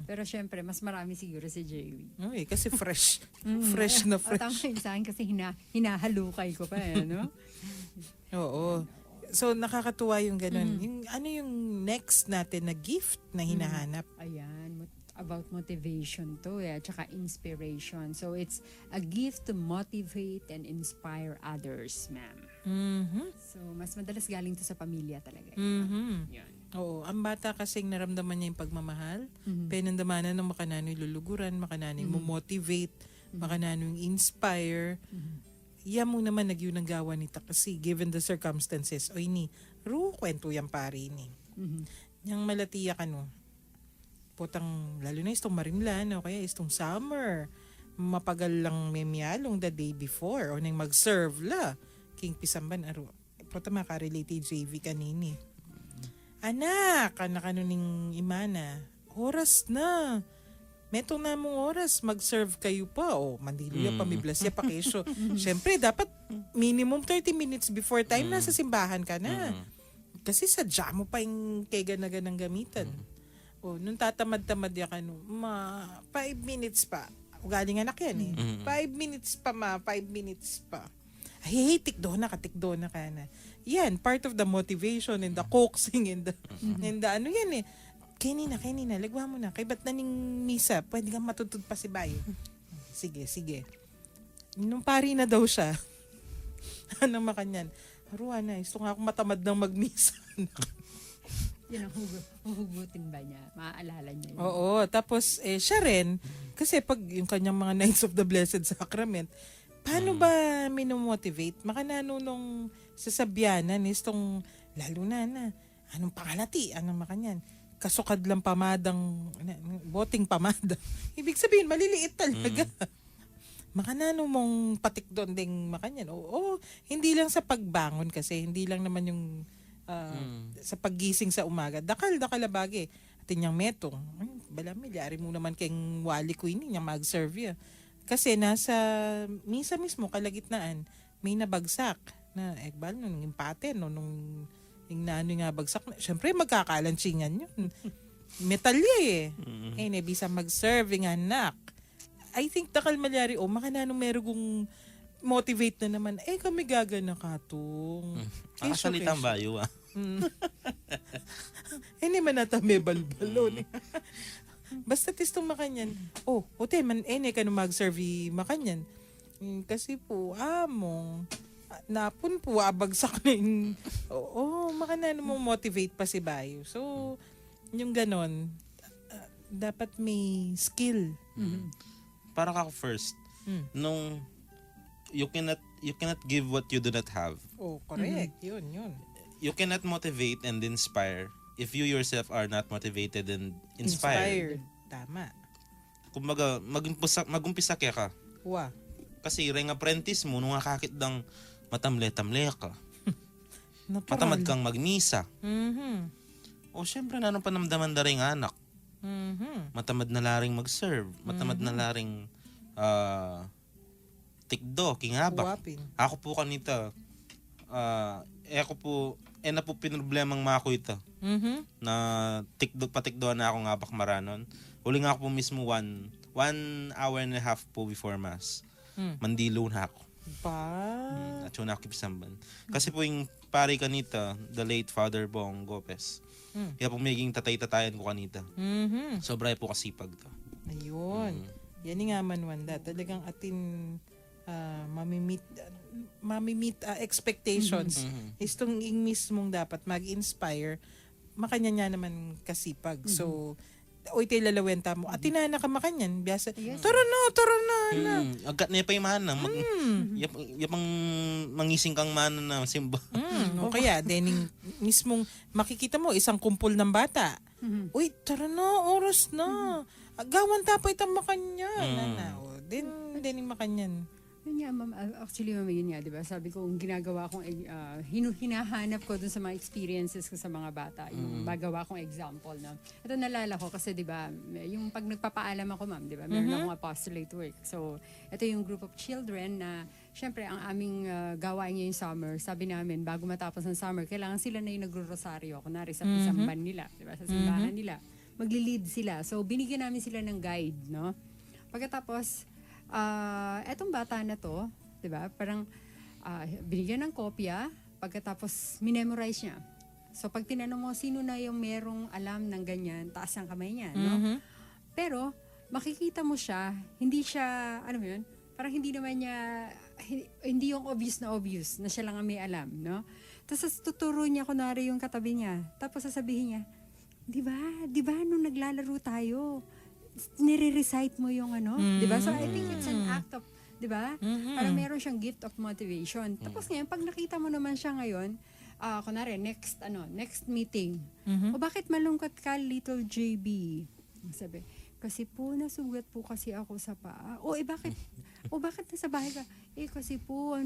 Pero syempre mas marami siguro si JV. Okay, kasi fresh. Fresh na fresh. Tama yun sa akin kasi hinahalukay ko pa no? Oo. So, nakakatuwa yung ganun. Yung next natin na gift na hinahanap? Ayan, about motivation to, tsaka inspiration. So, it's a gift to motivate and inspire others, ma'am. So, mas madalas galing to sa pamilya talaga. Yan. Oo, ang bata kasing naramdaman niya yung pagmamahal, penandamanan ng makanano'y luluguran, makanano'y motivate, makanano'y inspire. Iya mo naman nagyun ang gawa nita kasi given the circumstances, kwento yan pari ni. Yang malatiya ka putang lalo na itong marimlan o kaya itong summer. Mapagal lang memyalong the day before o nang mag-serve la. King pisamban puta makarelate JV kanini. Anak ning imana, oras na. Metong na mong oras, mag-serve kayo pa. Mandiluya pa, may blasya pa kesyo. Siyempre, dapat minimum 30 minutes before time nasa simbahan ka na. Kasi sadya mo pa yung kega na ganang gamitan. Nung tatamad-tamad ya ka, 5 minutes pa. Galing anak yan 5 minutes pa 5 minutes pa. Ay, tikdo na ka na. Yan, part of the motivation and the coaxing and the ano yan Kanina, lagwa mo na. Kay ba't na ning misa? Pwede kang matutod pa si Bayo. Sige. Nung pari na daw siya, anong makanyan? Haruan na, gusto nga akong matamad ng magmisa. Yan ang hugutin ba niya? Maaalala niya yun. Oo, tapos siya rin, kasi pag yung kanyang mga Nights of the Blessed Sacrament, paano ba minomotivate? Makanano nung sasabyanan, itong lalo na, anong pangalati, anong makanyan? Kasukad lang pamadang, boting pamada. Ibig sabihin, maliliit talaga. Makanano mong patik doon ding makanyan. Hindi lang sa pagbangon kasi, hindi lang naman yung sa paggising sa umaga. Dakal abagi. Atin niyang metong. Milyari mo naman kayong wali ko ini niya mag-serve ya. Kasi nasa misa mismo, kalagitnaan, may nabagsak na ekbal nung impate, nung yung nano nga bagsak na. Siyempre, magkakalansingan yun. Metalya nebisa mag-serving anak. I think takal malyari, makananong merong motivate na naman, kami gagana katong. Salitang bayo Naman natame balbalo. Basta tistong makanyan. Man, ka nung mag-serve makanyan. Kasi po, among, napun po, abagsak na yung, makanano mo motivate pa si Bayo. So, yung ganon, dapat may skill. Parang ako first, nung you cannot give what you do not have. Correct. Yun. You cannot motivate and inspire if you yourself are not motivated and inspired. Tama. Kumbaga, magumpisa kaya ka. Kasi ring apprentice mo, nung kakit ng matamle-tamle ka. Natural. matamad kang magmisa. Mhm. O syempre, nanong panamdaman na rin anak. Mhm. Matamad na laring mag-serve. Matamad na laring tikdo, kingabak. Kuwapin. Ako po kanita, ako po, na po pinroblemang mako ito. Mhm. Na patikdoan na ako nga bakmaranon. Uli nga ako po mismo 1 hour and a half po before mass. Mandilo na ako. Ba? At yun ako kipisamban. Kasi po yung pari kanita, the late Father Bong Gopez. Kaya po magiging tatay-tatayan ko kanita. Mhm. Sobra po kasipag to. Ayun. Yan nga man Wanda. Talagang atin mamimit expectations. Istong ing mismong dapat mag-inspire makanya niya naman kasipag. So, oy tayo lalawenta mo. At tinana ka makanyan. Biasa, tara na. Agkat na pa yung mana. Yapang mangising kang mana na simba. O kaya, dening mismong makikita mo, isang kumpul ng bata. Uy, tara na, oras na. Gawan tapay itang makanya. O, dening makanyan. Yun nga, ma'am. Actually, ma'am, yun nga, di ba? Sabi ko, yung ginagawa kong, hinahanap ko dun sa mga experiences ko sa mga bata. Yung magawa kong example, no? Ito nalala ko kasi, di ba, yung pag nagpapaalam ako, ma'am, di ba? Meron akong apostolate work. So, ito yung group of children na, syempre, ang aming gawain ngayong summer, sabi namin, bago matapos ng summer, kailangan sila na yung nagro-rosaryo. Kunwari sa isang ban nila, di ba? Sa simbahan nila. Magli-lead sila. So, binigyan namin sila ng guide, no? Pagkatapos, etong bata na to, 'di ba? Parang binigyan ng kopya, pagkatapos minemorize niya. So pag tinanong mo sino na yung merong alam ng ganyan, taas ang kamay niya, no? Pero makikita mo siya, hindi siya, ano mo 'yun? Parang hindi naman niya hindi yung obvious na siya lang ang may alam, no? Tapos tuturo niya kunwari yung katabi niya. Tapos sasabihin niya, 'di ba nung naglalaro tayo, nire-recite mo yung ano, 'di ba? So I think it's an act of, 'di ba? Parang meron siyang gift of motivation. Tapos ngayon pag nakita mo naman siya ngayon, kunwari next meeting. O bakit malungkot ka, little JB? Sabi, kasi po nasugat po kasi ako sa paa. Bakit nasa bahay ka? Kasi po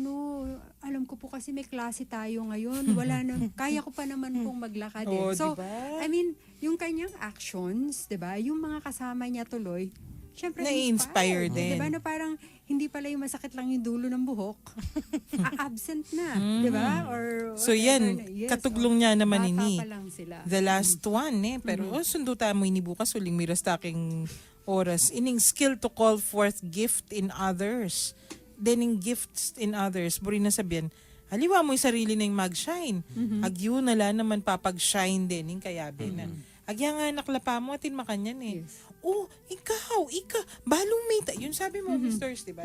alam ko po kasi may klase tayo ngayon. Wala na, kaya ko pa naman pong maglakad eh. So, diba? I mean, yung kanyang actions, 'di ba? Yung mga kasama niya tuloy, syempre Na-inspire din. 'Di ba? Na parang hindi pala yung masakit lang yung dulo ng buhok. Absent na, 'di ba? Or So whatever yan, na. Yes, katuglong niya naman bata ini. pa lang sila. The last one pero sundo tayo mo ini bukas uling miras taking oras. Ining skill to call forth gift in others. Dening gifts in others. Buri na sabihan, haliwa mo yung sarili na yung mag-shine. Agyo na lang naman papag-shine din yung kayabi na. Agya nga naklapa mo atin makanyan eh. Yes. Oh, ikaw, balong may yun sabi mo, Misters, di ba?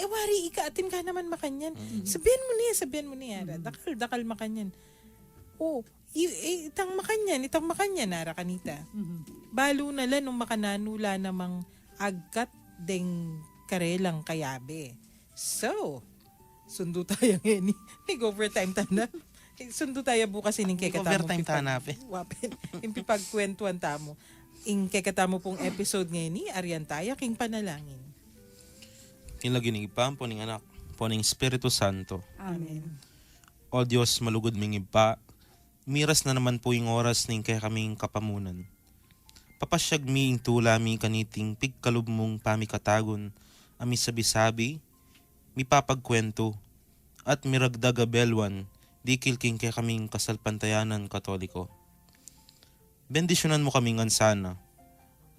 Wari, atin ka naman makanyan. Sabihan mo niya. Dakal makanyan. Oh, itang makanyan, nara kanita. Balo na lang nung makananula namang agkat deng karelang kayabe. So, sundo tayo ngayon. Nag-overtime na. Sundo tayo bukas ining kekatamo. Overtime tanapin. Wapin. Yung pipagkwentuhan tamo. Ing kekatamo pong episode ngayon ni Arian tayo, king panalangin. Kinlaginig pa, poning anak, poning Espiritu Santo. Amen. O Diyos, malugod ming iba, miras na naman po yung oras ning kaya kaming kapamunan. Papasyag mi ing tula mi kaniting pigkalub mong pamikatagon, ami sabi-sabi, mi papagkwento, at miragdaga belwan, di kilking kaya kaming kasalpantayanan katoliko. Bendisyonan mo kaming ansana,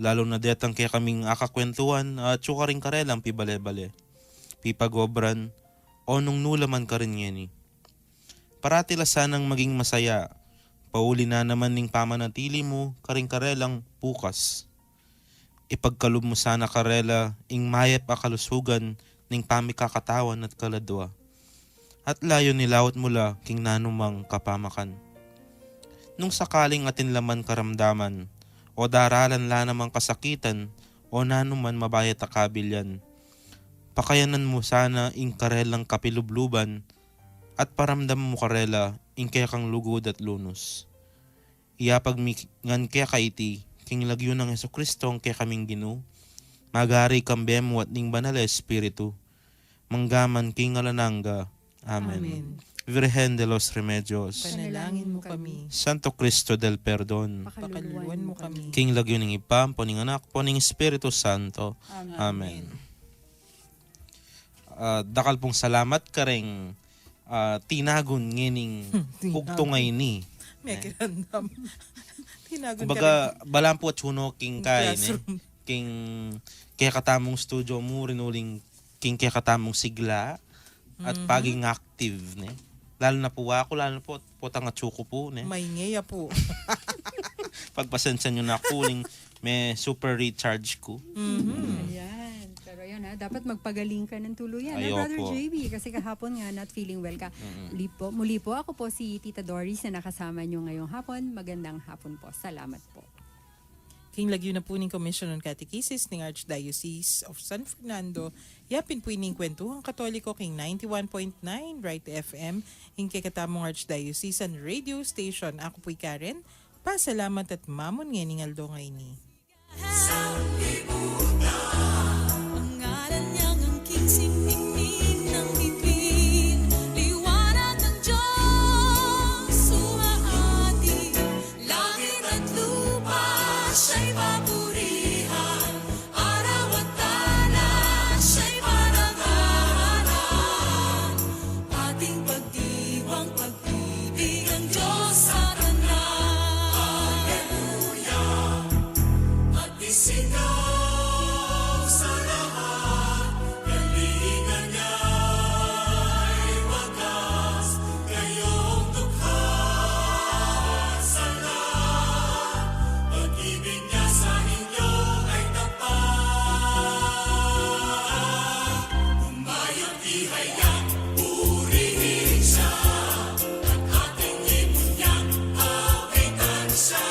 lalo na detang kaya kaming akakwentuhan at syuka rin karelang pibale-bale, pipagobran, o nung nulaman ka rin yeni. Parati la sanang maging masaya, pauli na naman ning pamanatili mo karing karelang bukas. Ipagkalub mo sana karela ing mayep akalusugan ning pamikakatawan at kaladwa. At layo nilawat mula king nanumang kapamakan. Nung sakaling atin laman karamdaman, o daralan la namang kasakitan, o nanuman mabayat akabilyan, pakayanan mo sana ing karelang kapilubluban, at paramdam mo karela ing kaya kang lugod at lunos. Iyapag mi ngan kaya kaiti, king lagyo ng Jesucristo ang kaya kaming ginu, magari kambemo at ning banal Espiritu, manggaman king alananga. Amen. Amen. Virgen de los Remedios, Panalangin mo kami. Santo Cristo del Perdon, Pakaluluan mo kami. King Lagyo ng Ipam, poning anak, poning Espiritu Santo. Amen. Dakal pong salamat ka rin tinagon ngining ugtungay ni. May kirandam. Tinagon ka rin. Kumbaga, balang po at huno king kain Classroom. king kaya katamong studio mo rinuling king kaya katamong sigla at paging active ne. Lalo na po ako, lalo na po tanga tsuko po ne. May ngeya po. Pagpasensya nyo na ako may super recharge ko. Ayan. Pero yun dapat magpagaling ka ng tuluyan. Ay, Brother opo. JB, kasi kahapon nga not feeling well ka. Muli po, ako po si Tita Doris na nakasama nyo ngayong hapon. Magandang hapon po. Salamat po. King Lagyo na po ng Commission on Catechesis ng Archdiocese of San Fernando. Yapin po ining kwentuhang Katoliko king 91.9 Bright FM in kakatamong Archdiocesan Radio Station. Ako po'y Karen. Pasalamat at mamon ngayon Aldo ngayon ni. Ang ngalan niyang ang king-singning ng bituin, liwanag ng Diyos, sumahati, langit at lupa, siya'y papurihan, araw at talan, siya'y parangalan, ating pagdiwang pag-ibig ang Diyos sa tanan. Hallelujah! Magdisigaw sa lahat, galingan niya'y wagas, kayong dukha sa lahat, pag-ibig niya sa inyo ay tapat. Umayong ihayag, purihin siya, at ating ibunyag, awitan siya.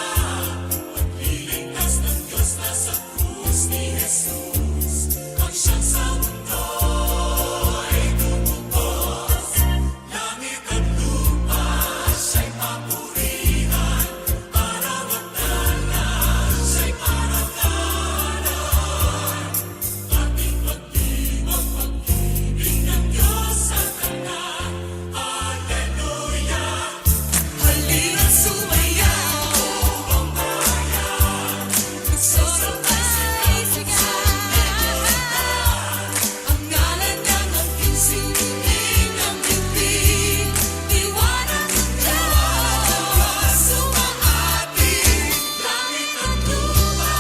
Liligtas ng Diyos na sa krus ni Jesus, ang siyang sa mundo ay tumubos. Langit at lupa siya'y papurihan, araw at talan siya'y parangalan. Ating pagdiwang pag-ibig ng Diyos sa tanan. Hallelujah! Halina sumayaw, ang bayan, magsasabay sigaw. Ang ngalan niyang ang king-singning ng bituin, liwanag ng Diyos, sumahati, langit at lupa,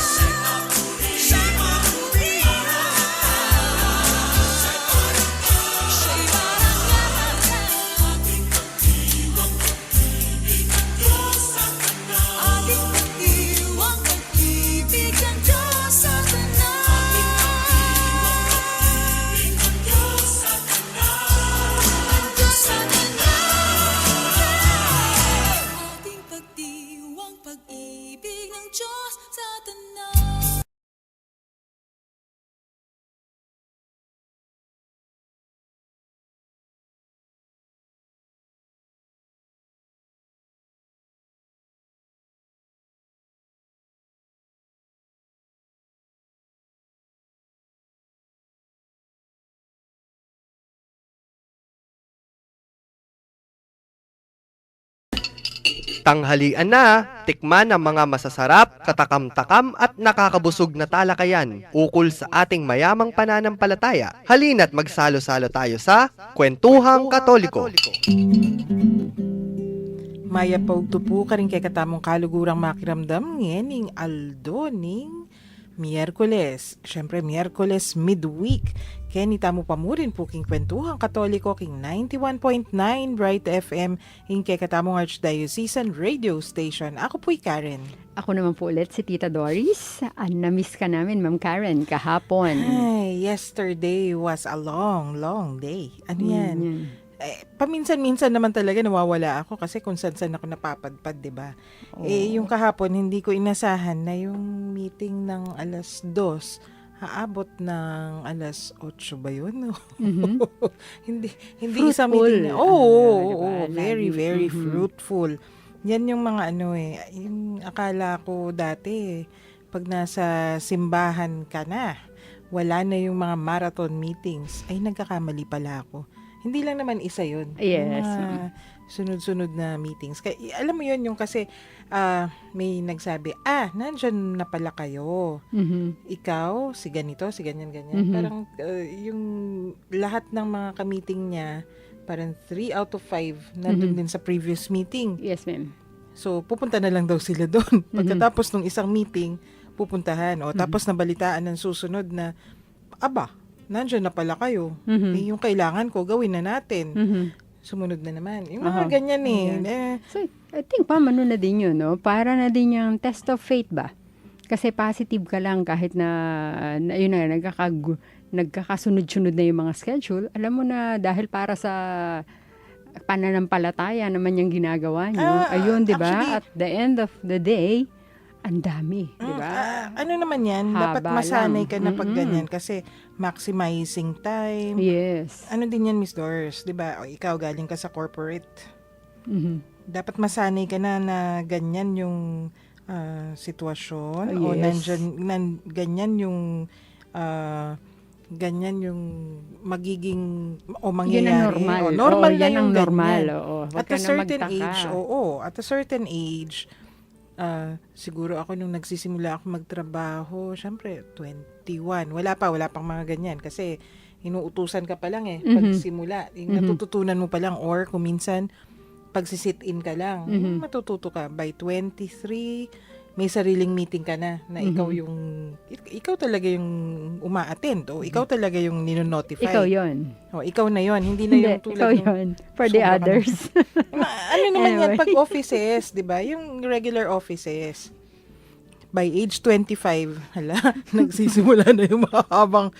siya'y papurihan, siya'y parangalan, ating pagdiwang pag-ibig ng Diyos sa tanan. Ating pagdiwang pag-ibig ng Diyos sa tanan. Ating pagdiwang pag-ibig ng Diyos sa tanan. Ang Diyos sa tanan. Ating pagdiwang pag-ibig ng Diyos sa tanan. Tanghalian na, tikman ang mga masasarap, katakam-takam at nakakabusog na talakayan ukol sa ating mayamang pananampalataya. Halina't magsalo-salo tayo sa Kwentuhang Katoliko. Maya paugtupo ka rin kay katamong kalugurang makiramdam ngening Aldo ning Miyerkules. Siyempre, Miyerkules midweek. Kaya nitamo pa mo rin po king Kwentuhang Katoliko king 91.9 Bright FM in kay katamong Archdiocesan Radio Station. Ako po'y Karen. Ako naman po ulit si Tita Doris. Na-miss ka namin, Ma'am Karen, kahapon. Ay, yesterday was a long, long day. Ano yan? Paminsan-minsan naman talaga nawawala ako kasi kung saan-saan ako napapadpad, di ba? Yung kahapon, hindi ko inasahan na yung meeting ng alas 2 haabot ng alas 8 ba yun? hindi isang Fruitful. meeting na. Oo, Diba? very, Lagi. very fruitful. Yan yung mga yung akala ko dati, pag nasa simbahan ka na, wala na yung mga marathon meetings, ay nagkakamali pala ako. hindi lang naman isa yun. Yes, Yung mga sunod-sunod na meetings. Kaya, alam mo yun, yung kasi may nagsabi, nandyan na pala kayo. Mhm. Ikaw, si ganito, si ganyan. Mhm. Parang yung lahat ng mga ka-meeting niya, parang 3 out of 5 nandun din sa previous meeting. Yes, ma'am. So, pupunta na lang daw sila doon. Pagkatapos ng isang meeting, pupuntahan. O, tapos nabalitaan ng susunod na, nandyan na pala kayo. Mhm. Yung kailangan ko, gawin na natin. Mhm. Sumunod na naman. Yung mga Aha. ganyan Ayan. eh. So, I think pamano na din yun, no? Para na din yung test of faith ba? Kasi positive ka lang kahit na yun na, nagkakasunod-sunod na yung mga schedule. Alam mo na dahil para sa pananampalataya naman yung ginagawa nyo. Ayun, di ba? Actually, At the end of the day, ang dami, di ba? Ano naman yan? Haba Dapat masanay ka na pag lang. ganyan kasi maximizing time. Yes. Ano din yan, Miss Doris? Diba? O, ikaw galing ka sa corporate. Mhm. Dapat masanay ka na ganyan yung sitwasyon. O Yes. ganyan yung magiging o mangyayari. Yun ang normal. O, normal Oo, na yan ang yung normal. ganyan. Oo. Huwag At ka a na certain magtaka. age, at a certain age, siguro ako nung nagsisimula ako magtrabaho, syempre 21. Wala pang mga ganyan kasi inuutusan ka pa lang pagsimula. Yung natututunan mo pa lang or kung minsan pagsisit-in ka lang, matututo ka by 23, may sariling meeting ka na ikaw talaga yung uma-attend o ikaw talaga yung nino-notify. Ikaw yun. O, ikaw na yon, hindi na Hindi, yung tulad ikaw ng yun. For the sobra ka na. others. Ano naman yan Anyway. pag offices, 'di ba? Yung regular offices. By age 25, nagsisimula na yung mahabang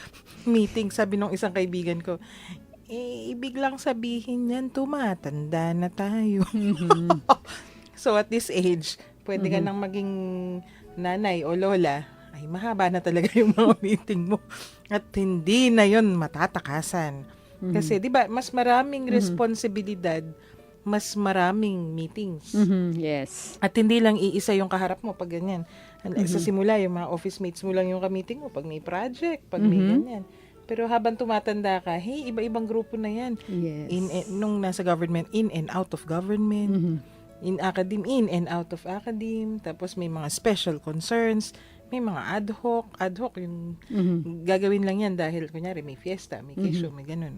meeting. Sabi nung isang kaibigan ko, ibig lang sabihin yan, tumatanda na tayo. So at this age, pwede ka nang maging nanay o lola. Ay, mahaba na talaga yung mga meeting mo. At hindi na yon matatakasan. Kasi 'di ba, mas maraming responsibilidad, mas maraming meetings. Mhm. Yes. At hindi lang iisa yung kaharap mo pag ganyan. Sa simula, yung mga office mates mo lang yung ka-meeting mo pag may project, pag may ganyan. Pero habang tumatanda ka, iba-ibang grupo na yan. Yes. Nung nasa government, in and out of government, in and out of academe, tapos may mga special concerns, may mga ad hoc yung gagawin lang yan dahil kunyari may fiesta, may kesyo, may ganun.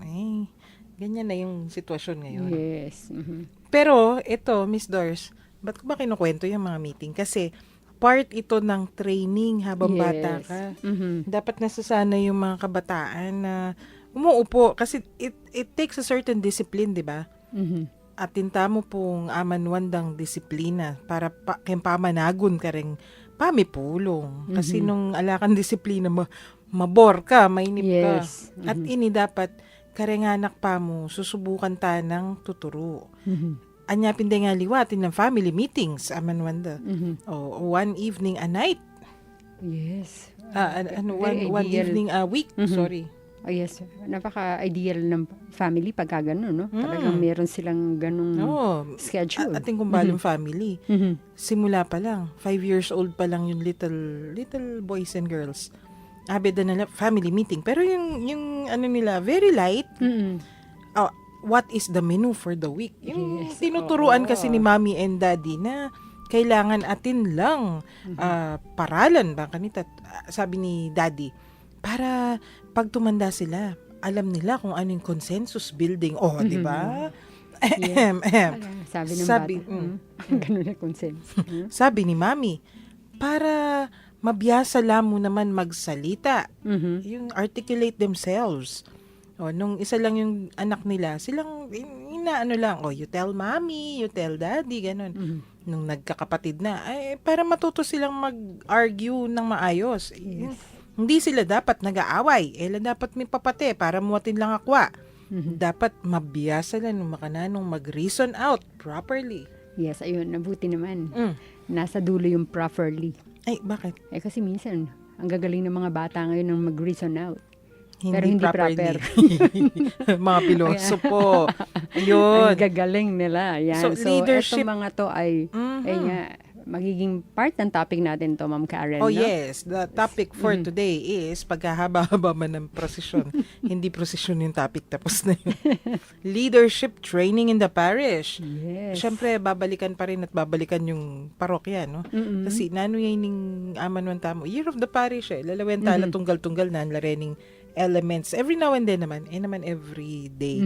Ganyan na yung sitwasyon ngayon. Yes. Mhm. Pero ito, Miss Doris, ba't ko ba kinukwento yung mga meeting? Kasi part ito ng training habang bata Yes. ka. Mhm. Dapat nasasanay yung mga kabataan na umuupo kasi it takes a certain discipline, di ba? Mhm. At tinta mo pong amanwandang disiplina para kempamanagon ka rin pamipulong. Kasi nung alakan disiplina mo, mabor ka, mainip ka. Yes. At ini dapat karenganak pa mo, susubukan ta ng tuturo. Anya pinday nga liwatin ng family meetings, amanwanda. O one evening a night. Yes. One ideal. evening a week. Sorry. Oh, yes. Napaka-ideal ng family pagka gano'n, no? Talagang meron silang ganung Oo. schedule. Ating kumbalong family. Mhm. Simula pa lang. 5 years old pa lang yung little boys and girls. Abeda na family meeting. Pero yung ano nila, very light. Mhm. What is the menu for the week? Yung Yes. tinuturuan Oo. kasi ni mommy and daddy na kailangan atin lang paralan ba kanita. Sabi ni daddy, para pag tumanda sila, alam nila kung ano yung consensus building. Oh, di ba? Sabi ng Sabi, bata. Ganun na consent. Sabi ni mami, para mabiyasa lang mo naman magsalita. Mhm. Yung articulate themselves. Nung isa lang yung anak nila, silang inaano lang, you tell mommy, you tell daddy, ganun. Nung nagkakapatid na, para matuto silang mag-argue ng maayos. Hindi sila dapat nag-aaway. Dapat may papate para muwatin lang akwa. Dapat mabiyasa lang ng makananong mag-reason out properly. Yes, ayun. Nabuti naman. Nasa dulo yung properly. Ay, bakit? Kasi minsan, ang gagaling ng mga bata ngayon ng mag-reason out. Hindi Pero hindi proper. Mga piloso po. Ayun. Ang gagaling nila. Yan. So, So, leadership- etong mga to ay, ay nga, magiging part ng topic natin to, Ma'am Karen. Oh no? yes, the topic for today is pagkahaba-haba man ng prosesyon. Hindi prosesyon yung topic, tapos na yun. Leadership training in the parish. Yes. Siyempre, babalikan pa rin at babalikan yung parokya, no? Kasi nano yan yung aman tamo. Year of the parish, lalawen tala tunggal-tunggal na larening elements. Every now and then naman, every day.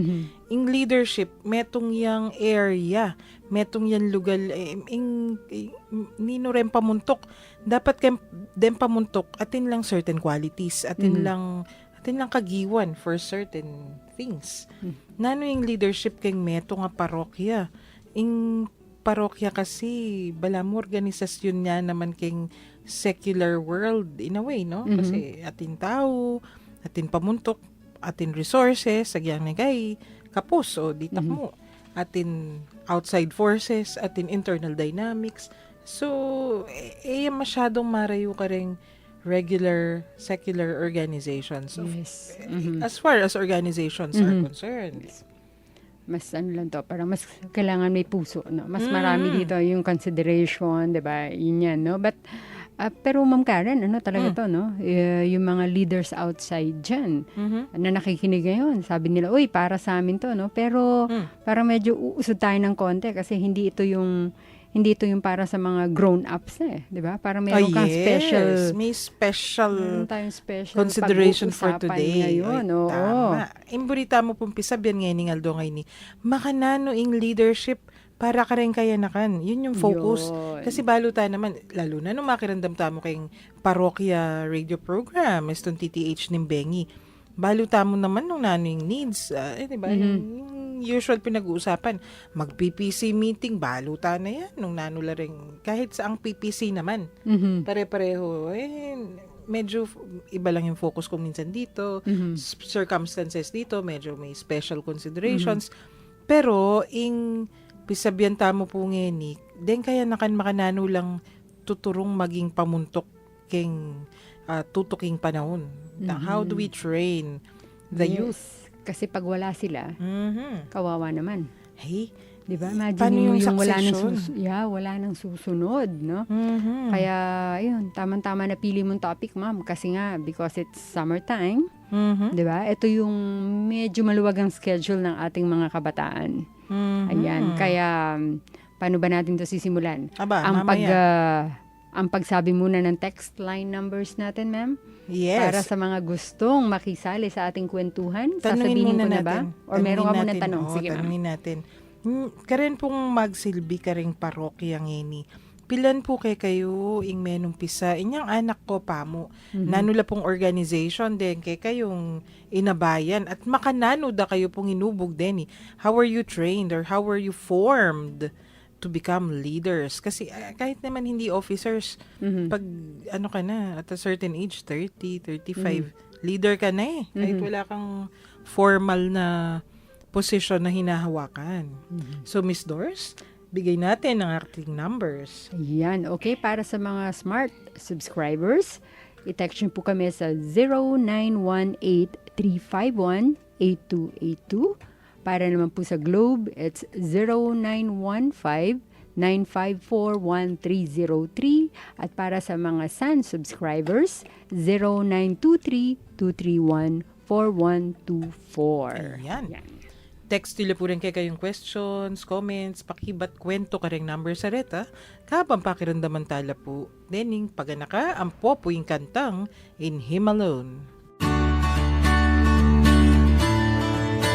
In leadership, metong yang area, metong yan lugal, nino rin pamuntok. Dapat kem den pamuntok, atin lang certain qualities, atin lang kagiwan for certain things. Nano yung leadership keng meto nga parokya. Ing parokya kasi, bala mo organisasyon niya naman keng secular world in a way, no? Kasi atin tao, atin pamuntok, atin resources, sagyang negay, kapos o ditak mo. Atin outside forces, atin internal dynamics. So, masyadong marayo ka ring regular secular organizations. Yes. As far as organizations are concerned. Mas ano lang to, parang mas kailangan may puso, no? Mas marami dito yung consideration, 'di ba? Yun yan, no? But pero Ma'am Karen, ano talaga to, no? Yung mga leaders outside dyan, na nakikinig ngayon, sabi nila, uy, para sa amin to, no? Pero parang medyo uusod tayo ng konti kasi hindi ito yung para sa mga grown-ups di ba? Para meron kang special, may special meron tayong special consideration for pag-uusapan today. ngayon. Oo. Tama. Imburita mo pong pisabyan ngayon ng Aldo ngayon ni makanano ing leadership para ka rin kayanakan. Yun yung focus. Yun. Kasi balo tayo naman, lalo na nung makirandam tamo kayong parokya radio program, itong TTH ng Bengi. Balo tamo naman nung nano yung needs. Diba? Yung usual pinag-uusapan. Mag-PPC meeting, balo tayo na yan. Nung nano la rin. Kahit sa ang PPC naman. Pare-pareho. Medyo iba lang yung focus ko minsan dito. Circumstances dito, medyo may special considerations. Pero, pisabyan tamo po ngeni, den kaya nakan makanano lang tuturong maging pamuntok keng tutuking panahon. How do we train the youth? Kasi pag wala sila, kawawa naman. Hey, 'Di ba? paano Imagine mo yung yung succession? wala nang susunod, no? Kaya, ayun, tamang-tama na pili mong topic, ma'am. Kasi nga, because it's summertime, 'di ba? Ito yung medyo maluwag ang schedule ng ating mga kabataan. Ayan, kaya paano ba natin 'to sisimulan? Aba, Ang pagsabi muna ng text line numbers natin, ma'am. Yes. Para sa mga gustong makisali sa ating kwentuhan, Tanungin sasabihin muna ko na ba? natin. Or meron ka muna Tanungin tanong? natin. Sige, ma'am. Tanungin natin. Karen pong magsilbi ka ring parokya ngeni. Pilan po kayo ing menong pisa. Inyang anak ko pamo. Nanula pong organization din kay kayong inabayan. At makanano da kayo pong inubog din. How are you trained or how are you formed to become leaders? Kasi kahit naman hindi officers, pag ano ka na, at a certain age, 30, 35, leader ka na Kahit wala kang formal na position na hinahawakan. So, Miss Doris, bigay natin ang ating numbers. Ayan, okay. Para sa mga smart subscribers, i-text nyo po kami sa 0918-351-8282. Para naman po sa Globe, it's 0915-954-1303. At para sa mga Sun subscribers, 0923-231-4124. Ayan. Text nila po rin kayong questions, comments, pakibat, kwento ka rin number sa reta. Kabang pakiramdaman tala po. Dening paganaka, ang po yung kantang In Him Alone.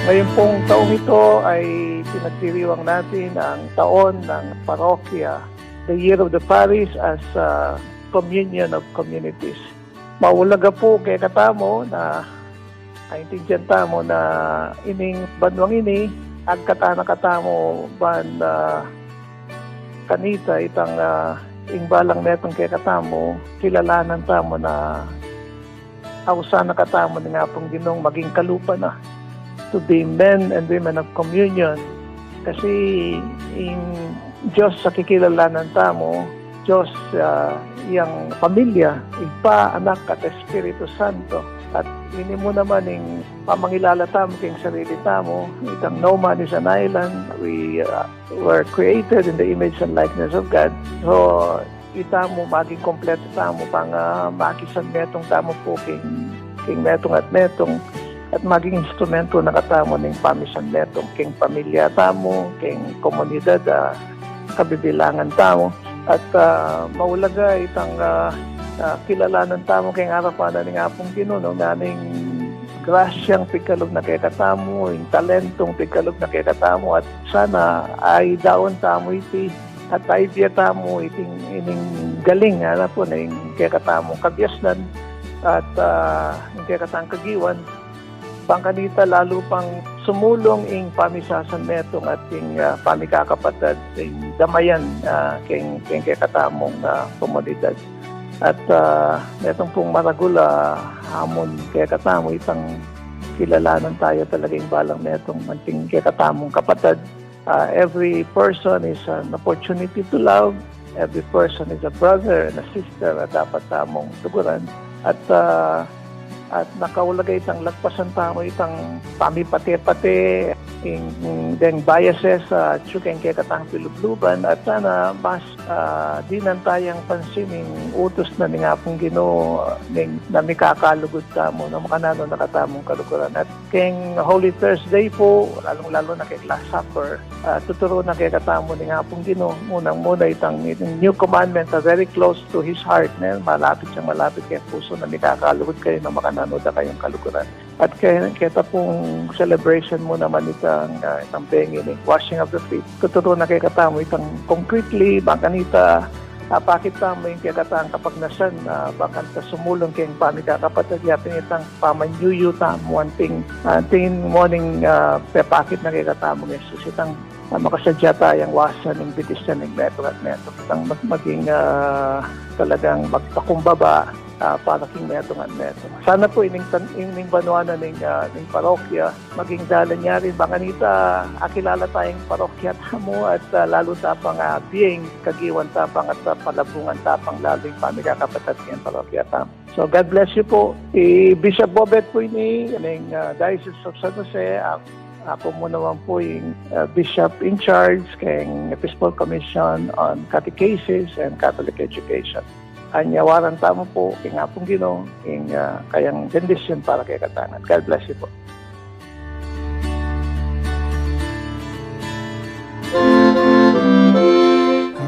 Ngayon pong taong ito ay pinagdiriwang natin ang taon ng parokya, the year of the parish as a communion of communities. Maulaga po kay katamo na naintindihan tamo na ining banwang ini agkatana katamo ban kanita itang ingbalang netong kay katamo kilalanan tamo na ausa na katamo ni nga pong Ginong maging kalupa na to be men and women of communion kasi in Diyos sa kikilalanan tamo Diyos yang pamilya, Iba, Anak at Espiritu Santo at ini mo naman yung pamangilala tamo kayong sarili tamo. Itang no man is an island. We were created in the image and likeness of God. So, itamo maging kompleto tamo pang makisan metong tamo po king metong at metong at maging instrumento na katamo ng pamisan metong king pamilya tamo, king komunidad, kabibilangan tamo at maulaga itang kilalanan tamo king harapan ng apong Ginoo naning grasyang pigkalog na kay katamo, yung talentong pigkalog na kay katamo at sana ay daon tamo iti at ay biya tamo ining galing na po na yung kay katamo kabyasnan at yung kay katang kagiwan pangkanita lalo pang sumulong ing pamisasan metong at ing pamikakapatid ing damayan king katamong komunidad. At metong pong maragula hamon kay katamo itang kilalanan tayo talaga yung balang metong manting kay katamong kapatid. Every person is an opportunity to love. Every person is a brother and a sister at dapat tamong tuguran. At nakaulagay itang lagpasan tamo itang pamipate-pate deng biases tsukeng kaya katang pilubluban at sana mas dinan tayang pansinin utos na ni nga pong Ginoo na mikakalugod tamo na makanano nakatamong kalukuran at keng Holy Thursday po lalong-lalo na kay Last Supper tuturo na kay katamo ni nga pong Ginoo munang-muna itang new commandment very close to His heart na malapit kay puso na mikakalugod kayo na makanano da kayong kalukuran at kaya pong celebration mo naman itang pengin washing of the feet tuturo na kay katamo itang concretely bakanita pakit tamo yung kaya katang kapag nasan bakan ta sumulong kayong pamikakapatid yapin itang pamanyuyo tamo anting morning pepakit na kay katamo Jesus itang makasadya tayong wasan ng bitis ng metro at metro itang maging talagang magpakumbaba para king metong at metong. Sana po ining banuanan ng parokya, maging dalan niya rin banganita, akilala tayong parokya tamo at lalo tapang biyeng kagiwan tapang at palabungan tapang lalo yung pamigakapatid ng parokya tamo. So God bless you po. Bishop Bobet po ini, ng Diocese of San Jose, ako mo naman po yung Bishop in charge kayong Episcopal Commission on Catechesis and Catholic Education. Anyawaran tamo po, king apong Ginoo, king kayang bendisyon para kay katangan. God bless you po.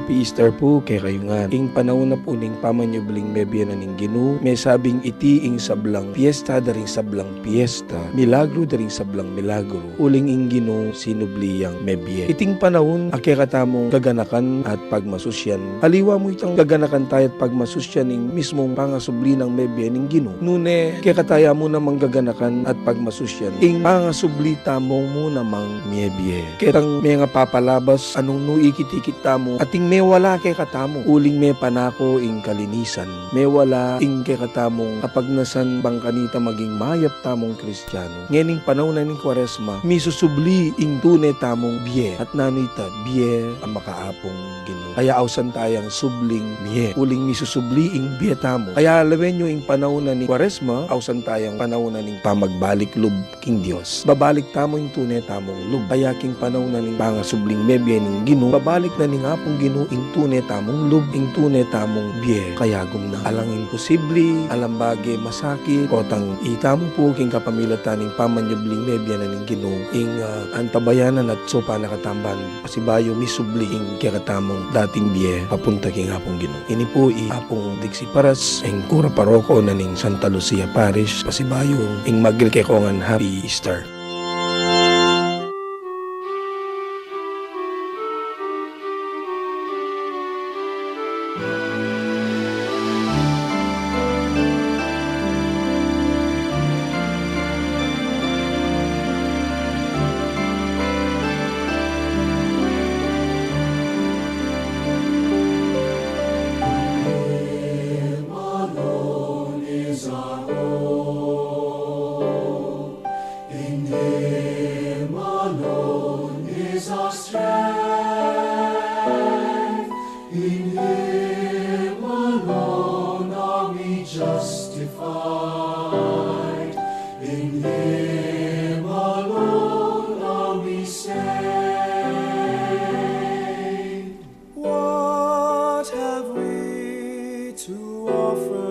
Happy Easter po kay kayungan. Ing panahon na po ning pamanyubling mebya na ning Ginoo, may sabing iti ing sablang fiesta daring sablang fiesta, milagro daring sablang milagro, uling ing Ginoo sinubliyang mebya. Iting panahon ake katamong gaganakan at pagmasusyan. Aliwa mo itang gaganakan tayo at pagmasusyan ning mismong pangasubli ng mebya ning Ginoo. Nune kay kataya mo namang gaganakan at pagmasusyan. Ing pangasubli tamo mo namang mebya. Ketang may nga papalabas anong nuikit-ikit tamo ating may wala kay katamo. Uling may panako ing kalinisan. May wala ing kay katamong kapag nasan bang kanita maging mayap tamong Kristiyano. Ngening panahon na ning Kwaresma, misusubli ing tunay tamong biye. At nanita, biye ang makaapong Ginoo. Kaya awsan tayang subling biye. Uling misusubli ing biye tamo. Kaya alawen nyo ing panahon na ning Kwaresma, awsan tayang panahon na ning pamagbalik lub king Dios. Babalik tamo ing tunay tamong lub. Kaya king panahon na ning pangasubling mebye ning Ginoo, babalik na ning apong Ginoo ing tunay tamong lub, ing tunay tamong biye. Kaya gumna alang imposible, alam bagay masakit, kotang itamo po king kapamilatan ning pamanyubling mebya na ning Ginoo, ing antabayanan at sopa nakatamban, pasibayo misubli ing kakatamong dating biye, papunta king apong Ginoo. Ini po apong Dixie Paras, ing kura paroko na ning Santa Lucia Parish, pasibayo ing magil kay kongan Happy Easter. In Him offer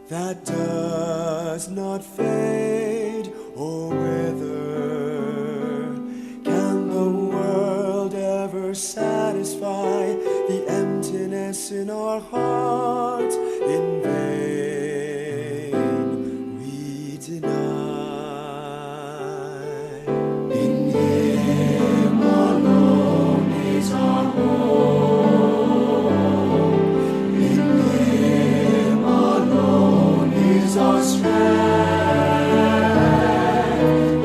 that does not fade or wither. Can the world ever satisfy the emptiness in our hearts? In vain we deny. In Him alone is our hope. In Him alone is our strength.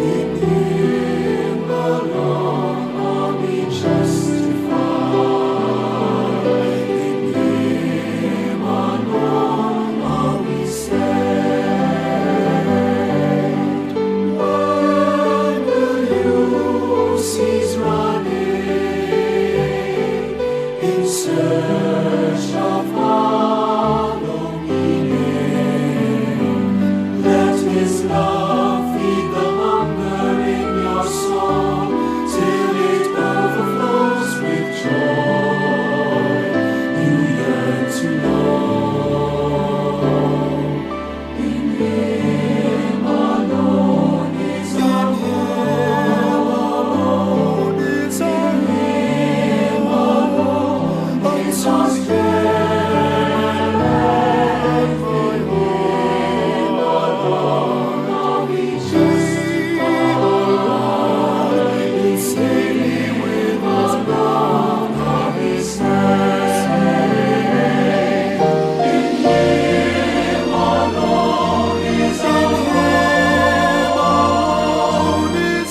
In Him alone are we justified. In Him alone are we saved. When will you cease running in search of hollow meaning? Let His love feed the hunger in your soul till it overflows with joy you yearn to know. In Him alone is our hope. It's our Him alone is our strength. For Him alone are we justified. In saving with His love are we saved. In Him alone is our hope.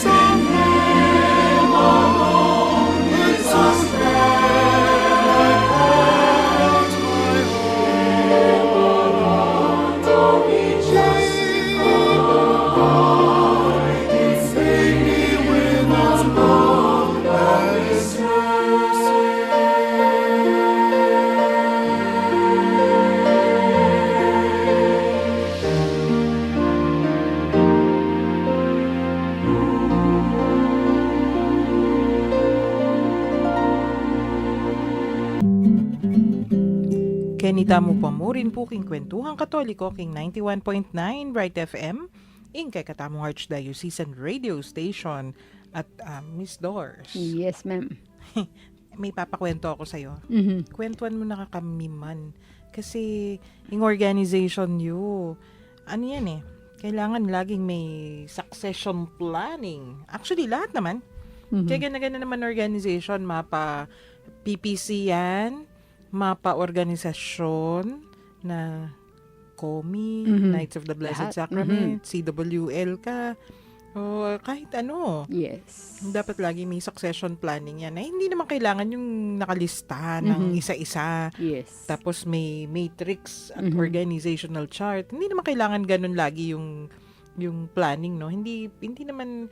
In Him alone is our strength. My heart, my heart, are we justified? In saving with His love and His mercy. Kenita mo pa mo rin po king kwentuhang katoliko king 91.9 Bright FM in kay katamong Archdiocesan Radio Station at Miss Doors. Yes, ma'am. May papakwento ako sa'yo. Mhm. Kwentuhan mo na kami man. Kasi yung organization nyo, ano yan eh, kailangan laging may succession planning. Actually, lahat naman. Mhm. Kaya gana-gana naman organization, mapa PPC yan, mapa organisasyon na COMI, Mhm. Knights of the Blessed Lahat. Sacrament, CWL ka, o kahit ano. Yes. Dapat lagi may succession planning yan. Ay, hindi naman kailangan yung nakalista ng Mhm. isa-isa. Yes. Tapos may matrix at Mhm. organizational chart. Hindi naman kailangan ganun lagi yung planning, no? Hindi naman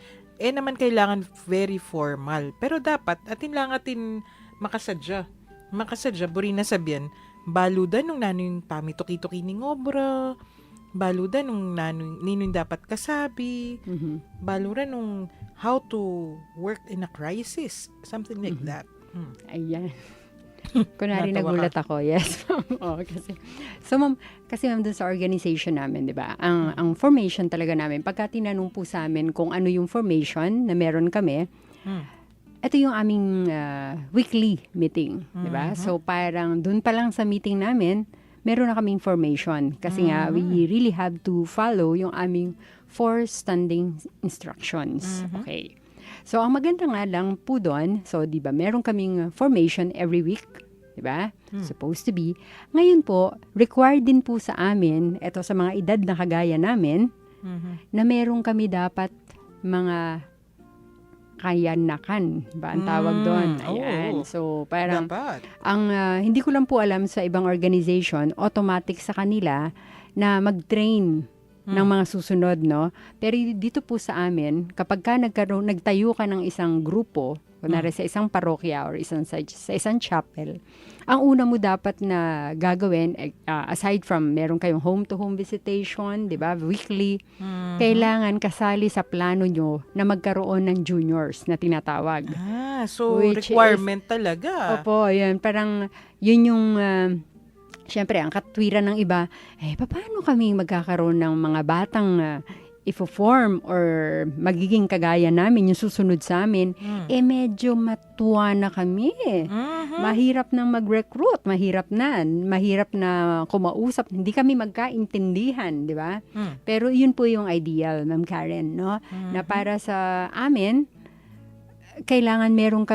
kailangan very formal. Pero dapat atin makasadya. Buri na sabihan, baludan nung nanoy pamituki-tuki ning obra, baludan nung ninoy dapat kasabi, Mhm. baluran nung how to work in a crisis. Something like Mhm. that. Ayan. Kunwari Natawa nagulat ako. Yes, ma'am. Oo, kasi. So, ma'am, kasi ma'am dun sa organization namin, di ba? Ang formation talaga namin, pagka tinanong po sa amin kung ano yung formation na meron kami, ito yung aming weekly meeting, di ba? So, parang dun pa lang sa meeting namin, meron na kaming formation. Kasi nga, we really have to follow yung aming 4 standing instructions. Okay. So, ang maganda nga lang po doon, so, di ba, meron kaming formation every week, di ba? Supposed to be. Ngayon po, required din po sa amin, eto sa mga edad na kagaya namin, na meron kami dapat mga kayanakan, ba ang tawag doon? Ayan. oo. So, parang, Dapat. ang hindi ko lang po alam sa ibang organization, automatic sa kanila na mag-train ng mga susunod, no? Pero dito po sa amin, kapag ka nagtayo ka ng isang grupo, kunwari sa isang parokya or sa isang chapel, ang una mo dapat na gagawin, aside from meron kayong home-to-home visitation, di ba, weekly, kailangan kasali sa plano nyo na magkaroon ng juniors na tinatawag. So Which requirement talaga. Opo, yun. Parang, yun yung syempre, ang katwiran ng iba, paano kami magkakaroon ng mga batang ifo-form or magiging kagaya namin, yung susunod sa amin, medyo matuwa na kami. Mahirap nang mag-recruit, mahirap na kumausap, hindi kami magkaintindihan, di ba? Pero yun po yung ideal, Ma'am Karen, no? Na para sa amin, kailangan merong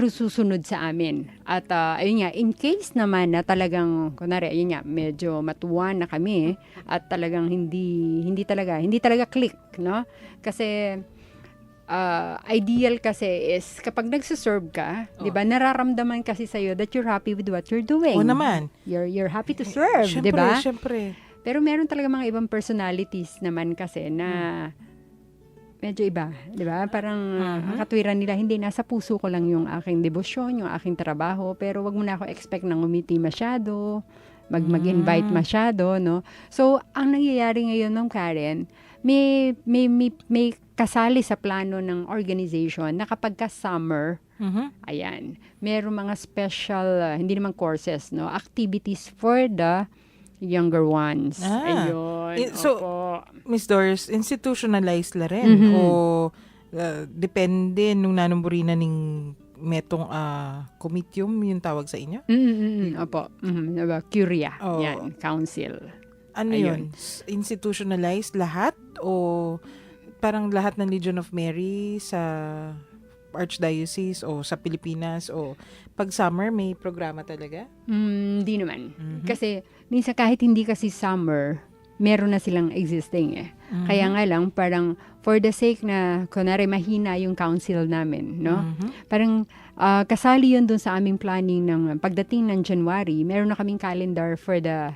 susunod sa amin. At ayun nga, in case naman na talagang, kunwari, ayun nga, medyo matuwan na kami at talagang hindi talaga click, no? Kasi ideal kasi is kapag nagsuserve ka, 'di ba? Nararamdaman kasi sa that you're happy with what you're doing. O naman. You're happy to serve, 'di Syempre, ba? syempre. Pero meron talaga mga ibang personalities naman kasi na medyo iba, 'di ba? Parang ang katwiran nila, hindi nasa puso ko lang yung aking debosyon, yung aking trabaho, pero wag mo na ako expect na ngumiti masyado, mag-invite masyado, no? So, ang nangyayari ngayon, Ma'am Karen, may kasali sa plano ng organization na kapag ka summer, ayan, meron mga special, hindi naman courses, no? Activities for the younger ones. Ayun. So, opo. Miss Doris, institutionalized la rin o depende nung nanumburi na ning metong comitium yung tawag sa inyo? Opo. Diba? Curia. Oo. Yan. Council. Ano Ayun. yun? Institutionalized lahat o parang lahat ng Legion of Mary sa Archdiocese o sa Pilipinas o pag summer may programa talaga? Hindi naman. Kasi minsan kahit hindi kasi summer, meron na silang existing eh. Kaya nga lang, parang for the sake na, kunwari mahina yung council namin, no? Parang kasali yun dun sa aming planning ng pagdating ng January, meron na kaming calendar for the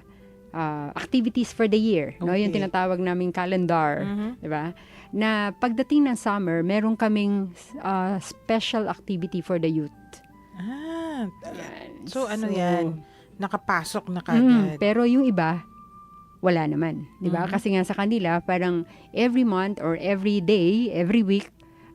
activities for the year, no? Yung Okay. tinatawag naming calendar, di ba? Na pagdating ng summer, meron kaming special activity for the youth. Yan. So ano yan? Nakapasok na kagad. Pero yung iba, wala naman. Di ba? Kasi nga sa kanila, parang every month or every day, every week,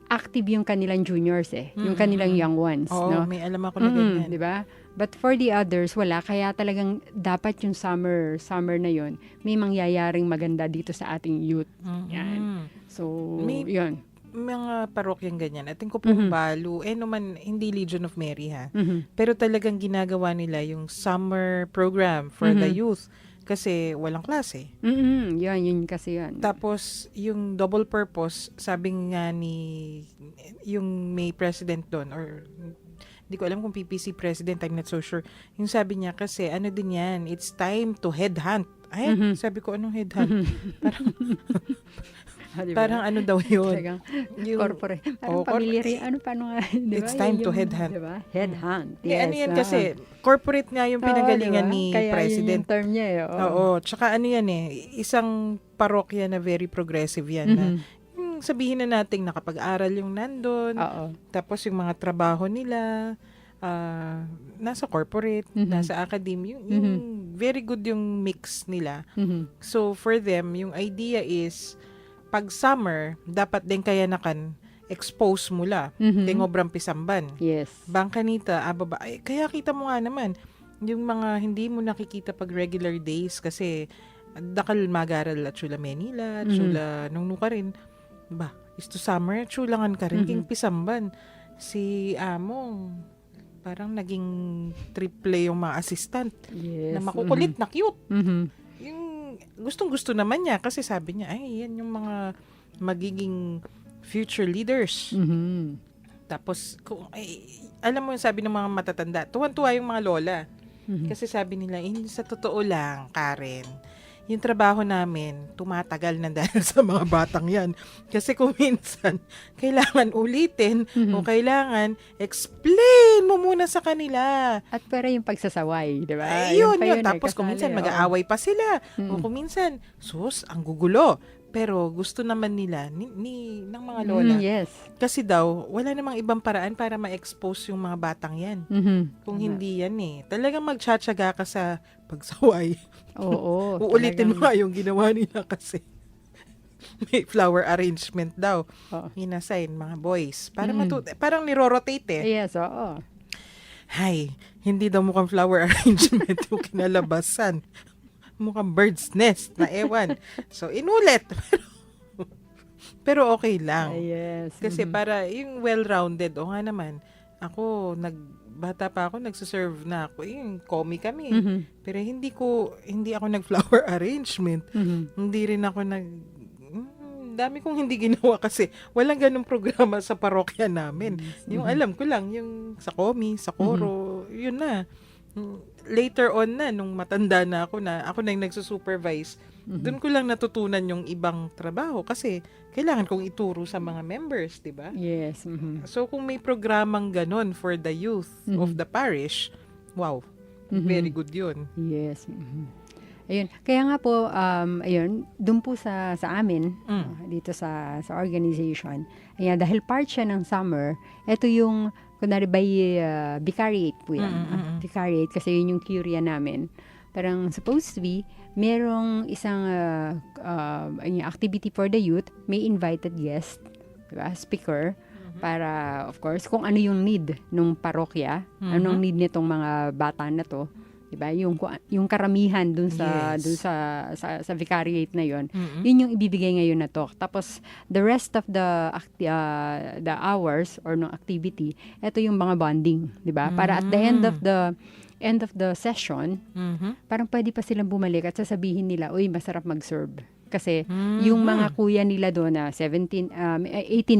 active yung kanilang juniors eh. Yung kanilang young ones. Oo, No? may alam ako na ganyan. Di ba? But for the others, wala. Kaya talagang dapat yung summer na yon may mangyayaring maganda dito sa ating youth. Yan. So, May- yun. Mga parokyang ganyan. Ating ko pong balo, naman, hindi Legion of Mary ha. Pero talagang ginagawa nila yung summer program for the youth kasi walang klase. Yun kasi yun. Tapos, yung double purpose, sabi nga yung may president doon, or hindi ko alam kung PPC president, I'm not so sure. Yung sabi niya kasi, ano din yan, it's time to headhunt. Ay, sabi ko, anong headhunt? Parang ano daw yun? Talagang corporate. Parang familiar. Paano nga? Diba? It's time to Yung, headhunt. Diba? Headhunt. Ano yan kasi, corporate nga yung pinagalingan diba? ni Kaya president. yun yung term niya eh. Oo. Tsaka ano yan isang parokya na very progressive yan. Na, yung sabihin na nating nakapag-aral yung nandun, Oo. tapos yung mga trabaho nila, nasa corporate, nasa academy, yung very good yung mix nila. So for them, yung idea is, pag summer, dapat din kaya nakan expose mula. Tingobrang pisamban. Yes. Bangkanita, baba. Kaya kita mo nga naman, yung mga hindi mo nakikita pag regular days kasi dakal magaral at chula Manila, chula nung nuka rin. Ba, isto summer, chulangan ka rin, king pisamban. Si Among, parang naging triple yung mga assistant Yes. na makukulit, na cute. Yung gustong-gusto naman niya kasi sabi niya, ay, yan yung mga magiging future leaders. Tapos, alam mo yung sabi ng mga matatanda, tuwan-tuwa yung mga lola. Kasi sabi nila, sa totoo lang, Karen, yung trabaho namin, tumatagal na dahil sa mga batang yan. Kasi kung minsan, kailangan ulitin o kailangan explain mo muna sa kanila. At para yung pagsasaway, di ba? Yun. pa yun, Tapos kung minsan mag-aaway pa sila. O kung minsan, ang gugulo. Pero gusto naman nila ng mga lola. Yes. Kasi daw, wala namang ibang paraan para ma-expose yung mga batang yan. Kung hindi yan talagang magtsatsaga ka sa pagsaway. Oo. Uulitin mo talagang- nga yung ginawa nila kasi may flower arrangement daw. Oo. Inassign mga boys. Para parang nirorotate Yes, oo. Hay, hindi daw mukhang flower arrangement yung kinalabasan. Mukhang bird's nest na ewan. So, inulit. Pero okay lang. Yes. Kasi para yung well-rounded, o nga naman, ako, bata pa ako, nagsiserve na ako. Yung comi kami. Pero hindi ako nag-flower arrangement. Hindi rin ako dami kong hindi ginawa kasi walang ganung programa sa parokya namin. Yung alam ko lang, yung sa comi, sa koro, yun na. Later on na, nung matanda na ako na yung nagsusupervise, doon ko lang natutunan yung ibang trabaho kasi kailangan kong ituro sa mga members, di ba? Yes. So, kung may programang ganon for the youth of the parish, wow, very good yun. Yes. Ayun. Kaya nga po, ayun, doon po sa amin, dito sa organization, ayan, dahil part siya ng summer, ito yung, kunwari by vicariate po yan. Vicariate, kasi yun yung curia namin. Parang supposed to be, merong isang activity for the youth, may invited guest, diba, speaker, para, of course, kung ano yung need ng parokya, anong need nitong mga bata na to, diba? Yung karamihan dun sa sa vicariate na yon, yun yung ibibigay ngayon na talk. Tapos the rest of the hours or no activity, ito yung mga bonding, diba? Para at the end of the session, parang pwede pa silang bumalik at sasabihin nila, uy, masarap mag-serve. Kasi yung mga kuya nila doon na 18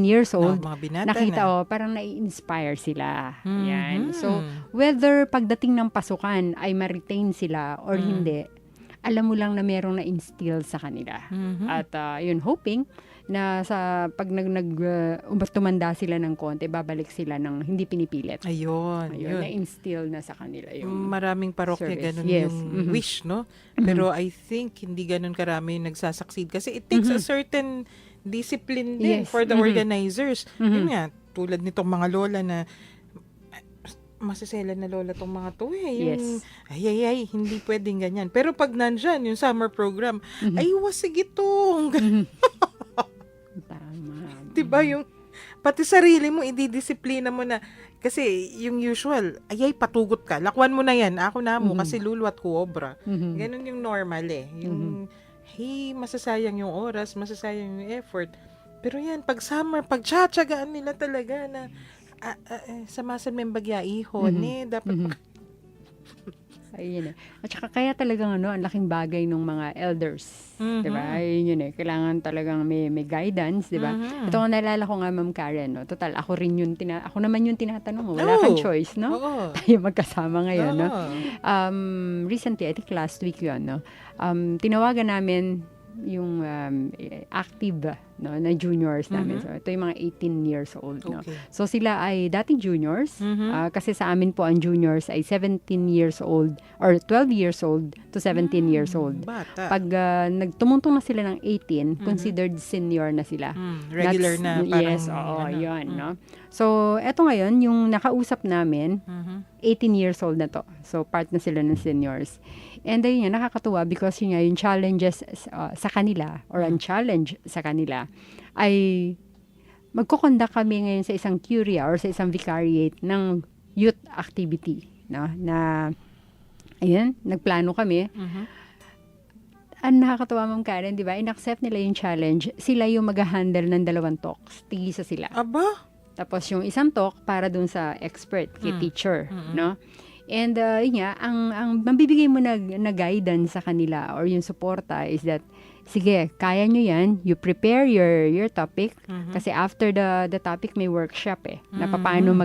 years old, mga binata nakita parang nai-inspire sila. Yan. So, whether pagdating ng pasukan ay ma-retain sila or hindi, alam mo lang na merong na-instill sa kanila. At yun, hoping na pag tumanda sila ng konti, babalik sila ng hindi pinipilit. Ayun. Na-instill na sa kanila yung maraming parokya service. ganun Yes. yung wish, no? Pero I think hindi ganun karami yung nagsasucceed kasi it takes a certain discipline din Yes. for the organizers. Yun nga, tulad nitong mga lola na masasela na lola tong mga to yung, Yes. ay, hindi pwedeng ganyan. Pero pag nandyan, yung summer program, ay, wasig itong. Tama. Diba yung, pati sarili mo, ididisiplina mo na, kasi yung usual, ay, patugot ka, lakwan mo na yan, ako na mo, kasi lulwat ko obra. Ganun yung normal Yung, hey, masasayang yung oras, masasayang yung effort. Pero yan, pag summer, pag tsatsagaan nila talaga na, samasan may bagyaihon, dapat Ayun At saka kaya talagang ang laking bagay ng mga elders. Diba? Ayun yun Kailangan talagang may guidance, diba? Ito ang naalala ko nga, Ma'am Karen, no? Total, ako naman yung tinatanong mo. Wala kang choice, no? Tayo magkasama ngayon, no? Recently, I think last week yun, no? Tinawagan namin yung active na juniors namin. So, ito yung mga 18 years old. No? Okay. So, sila ay dating juniors. Kasi sa amin po, ang juniors ay 17 years old or 12 years old to 17 years old. Bata. Pag nagtumuntong na sila ng 18, considered senior na sila. Regular na. Parang, Yes, yun. No? So, eto ngayon, yung nakausap namin, 18 years old na to. So, part na sila ng seniors. And ayun nakakatuwa because yung challenges sa kanila or ang challenge sa kanila ay magkukondak kami ngayon sa isang curia or sa isang vicariate ng youth activity. No? Na, ayun, nagplano kami. Ang nakakatuwa, Ma'am Karen, di ba? In-accept nila yung challenge. Sila yung mag-handle ng 2 talks. Tigisa sila. Aba? Tapos yung isang talk para dun sa expert, kay teacher, no? And yun nga, ang mabibigay mo na guidance sa kanila or yung suporta is that, sige, kaya nyo yan, you prepare your topic, kasi after the topic may workshop na paano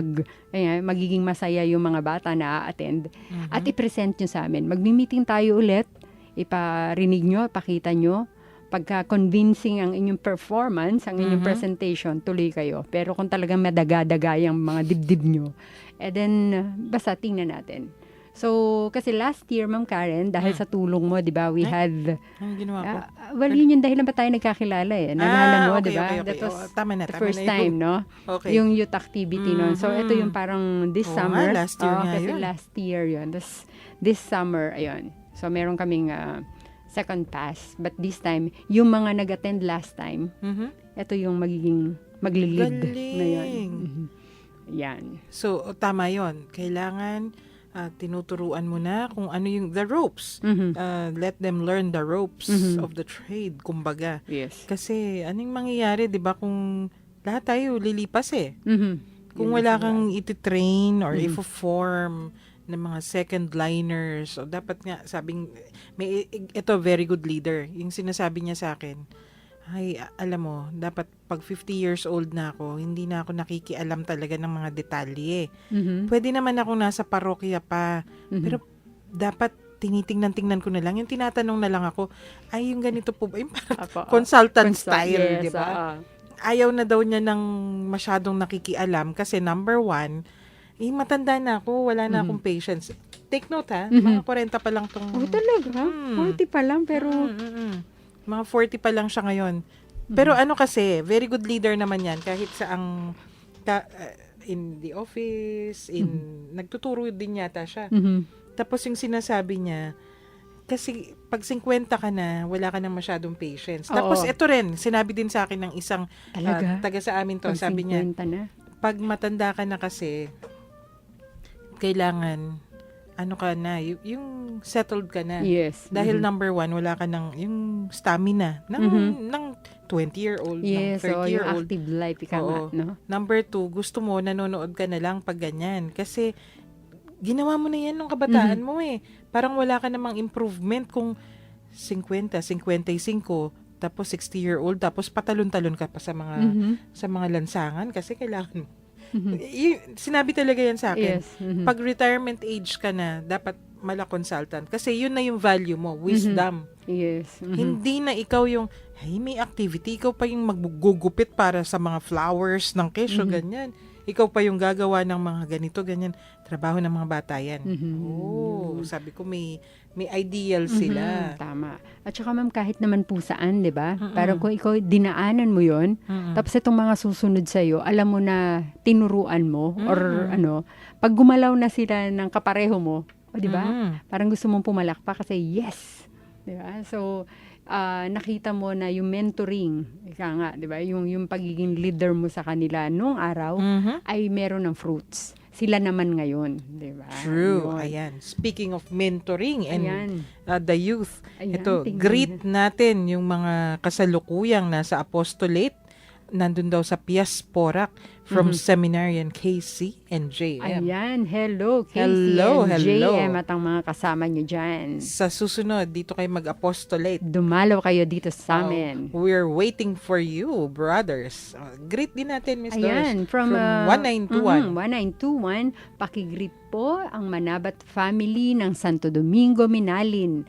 magiging masaya yung mga bata na a-attend, at i-present nyo sa amin. Magmi-meeting tayo ulit, iparinig nyo, pakita nyo, pagka convincing ang inyong performance, ang inyong presentation, tuloy kayo. Pero kung talagang madaga-daga yung mga dibdib nyo, then basta tingnan natin. So, kasi last year, Ma'am Karen, dahil sa tulong mo, di ba, we had... Anong ginawa ko? Well, yun yung dahilan ba tayo nagkakilala Naalala mo, okay, di ba? okay. That was Tama na, the tama first na yun. time, no? Okay. Yung youth activity nun. So, ito yung parang this Oo summer. nga, last year nga kasi yun. last year yun. This summer, ayun. So, meron kaming second pass. But this time, yung mga nag-attend last time, ito yung magiging maglilid na yun. Yan. So, tama yon. Kailangan tinuturuan mo na kung ano yung the ropes. Mhm. Let them learn the ropes Mhm. of the trade, kumbaga. Yes. Kasi anong mangyayari, 'di ba, kung lahat tayo lilipas Mhm. Kung Yun wala sila. kang iti-train or Mhm. ifo-form ng mga second liners, o dapat nga sabing ito very good leader. Yung sinasabi niya sa akin, ay, alam mo, dapat pag 50 years old na ako, hindi na ako nakikialam talaga ng mga detalye. Mhm. Pwede naman ako nasa parokya pa, Mhm. pero dapat tinitingnan ko na lang. Yung tinatanong na lang ako, ay, yung ganito po ba? Yung parang Apo, consultant Yes, style, di ba? Ayaw na daw niya ng masyadong nakikialam kasi number one, matanda na ako, wala na akong patience. Take note ha, mga 40 pa lang tong... Oh, talaga? 40 pa lang, pero... Mga 40 pa lang siya ngayon. Pero ano kasi, very good leader naman yan kahit sa in the office, nagtuturo din yata siya. Mhm. Tapos yung sinasabi niya, kasi pag 50 ka na, wala ka nang masyadong patience. Oo. Tapos ito rin, sinabi din sa akin ng isang Talaga? taga sa amin to, Pag sabi niya, 50 na. pag matanda ka na kasi, kailangan, ano ka na, yung settled ka na. Yes. Dahil Mhm. number one, wala ka ng, yung stamina ng 20-year-old, Yes, ng so yung 30-year-old. active life, ika nga, Oo. no? Number two, gusto mo, nanonood ka na lang pag ganyan. Kasi, ginawa mo na yan nung kabataan mo Parang wala ka namang improvement kung 50, 55, tapos 60-year-old, tapos patalon-talon ka pa sa mga lansangan kasi kailangan mo. Sinabi talaga yan sa akin. Yes. Mhm. Pag retirement age ka na, dapat mala consultant. Kasi yun na yung value mo, wisdom. Yes. Mhm. Hindi na ikaw yung, hey, may activity, ikaw pa yung magugupit para sa mga flowers ng kesyo, ganyan. Ikaw pa yung gagawa ng mga ganito, ganyan. Trabaho ng mga bata yan. Oh, sabi ko may ideal sila. Tama. At saka ma'am, kahit naman po saan, di ba? Parang kung ikaw dinaanan mo yon, tapos itong mga susunod sa'yo, alam mo na tinuruan mo, or ano, pag gumalaw na sila ng kapareho mo, o di ba? Parang gusto mong pumalakpak kasi yes. Di ba? So, nakita mo na yung mentoring, ika nga, di ba? Yung pagiging leader mo sa kanila nung araw, ay meron ng fruits. Sila naman ngayon, di ba? True. Yun. Ayan. Speaking of mentoring and Ayan. the youth, Ayan, ito, tingnan greet natin yung mga kasalukuyang nasa apostolate, nandun daw sa Pias Porac, from Seminarian KC and JM. Ayan, hello, Casey Hello, and hello. JM at ang mga kasama nyo dyan. Sa susunod, dito kayo mag-apostolate. Dumalaw kayo dito sa amin. We're waiting for you, brothers. Greet din natin, Miss Doris. Ayan, from 1921. 1921, pakigreet po ang Manabat family ng Santo Domingo, Minalin.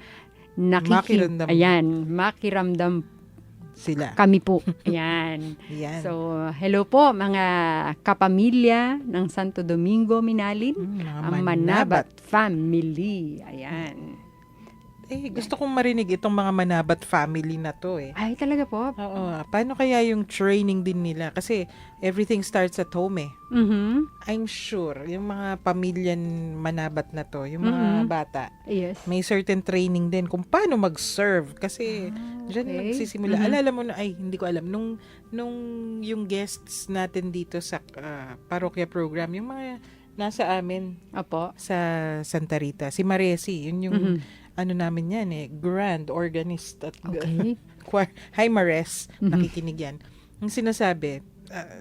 Makiramdam. Ayan, makiramdam Sila. kami po. Ayan. Ayan. So, hello po mga kapamilya ng Santo Domingo, Minalin. Mga Ang Manabat family. Ayan. Gusto kong marinig itong mga Manabat family na to Ay, talaga po? Oo. Paano kaya yung training din nila? Kasi everything starts at home Mhm. I'm sure, yung mga pamilyan Manabat na to, yung mga bata, Yes. may certain training din kung paano mag-serve. Kasi dyan okay. nagsisimula. Alala mo na, hindi ko alam, nung yung guests natin dito sa parokya program, yung mga nasa amin Opo. sa Santa Rita, si Maresi, yun yung ano namin yan grand organist at Okay. Hi Mares, nakikinig yan. Ang sinasabi,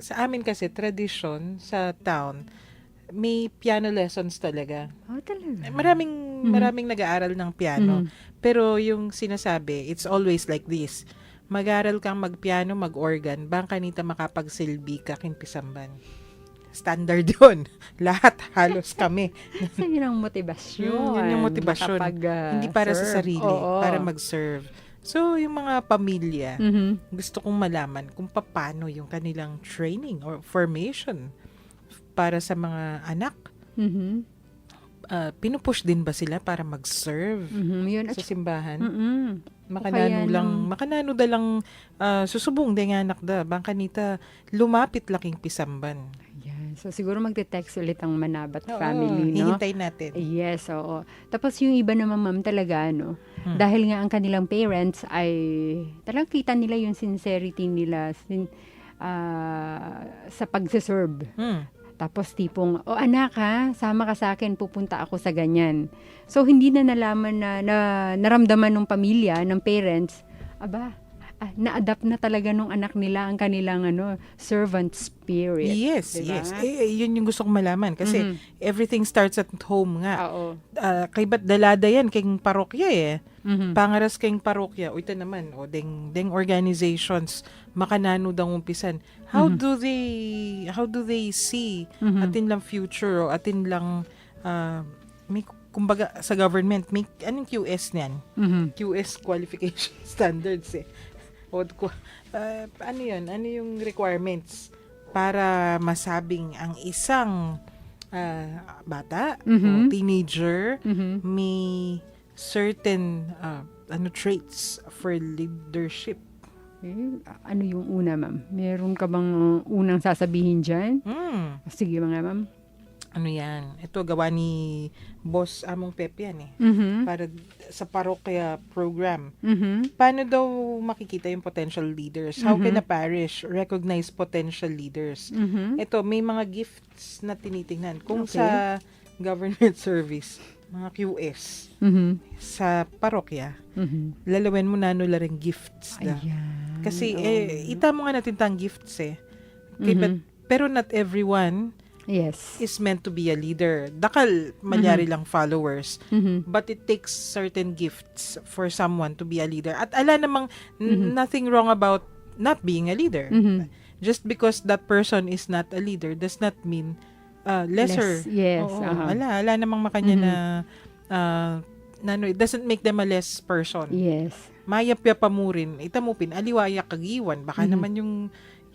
sa amin kasi tradition sa town, may piano lessons talaga. Oh, talaga. Maraming nag-aaral ng piano. Pero yung sinasabi, it's always like this. Mag-aaral kang mag-piano, mag-organ, bangkanita makapagsilbi ka kinpisamban. Standard yun. Lahat, halos kami. So, yun ang motivasyon. Yun yung motivasyon. Hindi para sa sarili, Oo. para mag-serve. So, yung mga pamilya, Mhm. gusto kong malaman kung paano yung kanilang training or formation para sa mga anak. Mhm. Pinupush din ba sila para mag-serve Mhm. Yun. sa simbahan? Mhm. Makanano kaya lang, makanano da lang susubong da nga anak da, bangkanita lumapit laking pisamban. Ayan. So, siguro magte-text ulit ang Manabat Oo, family, no? hihintay natin. Yes, oo. Tapos yung iba naman, ma'am, talaga, no? Dahil nga ang kanilang parents ay talagang kita nila yung sincerity nila sa pagsiserve. Tapos tipong, anak ha, sama ka sa akin, pupunta ako sa ganyan. So, hindi na nalaman na naramdaman ng pamilya, ng parents, na-adapt na talaga nung anak nila ang kanilang servant spirit. Yes, diba? yes. Yun yung gusto kong malaman. Kasi everything starts at home nga. Oo. Kay ba't dalada yan kayong parokya eh. Mhm. Pangaras kayong parokya. O ito naman, deng organizations, makanano daw umpisan. How do they see atin lang future o atin lang may kumbaga sa government may anong QS niyan? QS qualification standards eh. Ano yun? Ano yung requirements para masabing ang isang bata o teenager may certain traits for leadership? Ano yung una, ma'am? Meron ka bang unang sasabihin dyan? Sige mga ma'am. Ano yan? Ito gawa ni Boss Among Pepe yan eh. Para sa parokya program. Paano daw makikita yung potential leaders? How can a parish recognize potential leaders? Ito, may mga gifts na tinitingnan. Kung sa government service, mga QS, sa parokya, lalawin mo na rin gifts. Ayan. Kasi, itamo nga natin tang gifts eh. Okay, pero not everyone Yes. is meant to be a leader. Dakal, malyari lang followers. But it takes certain gifts for someone to be a leader. At ala namang nothing wrong about not being a leader. Just because that person is not a leader does not mean lesser. Yes. Oo, uh-huh. ala namang makanya it doesn't make them a less person. Yes. Mayapya pa mo rin. Itamupin, aliwaya kagiwan. Baka naman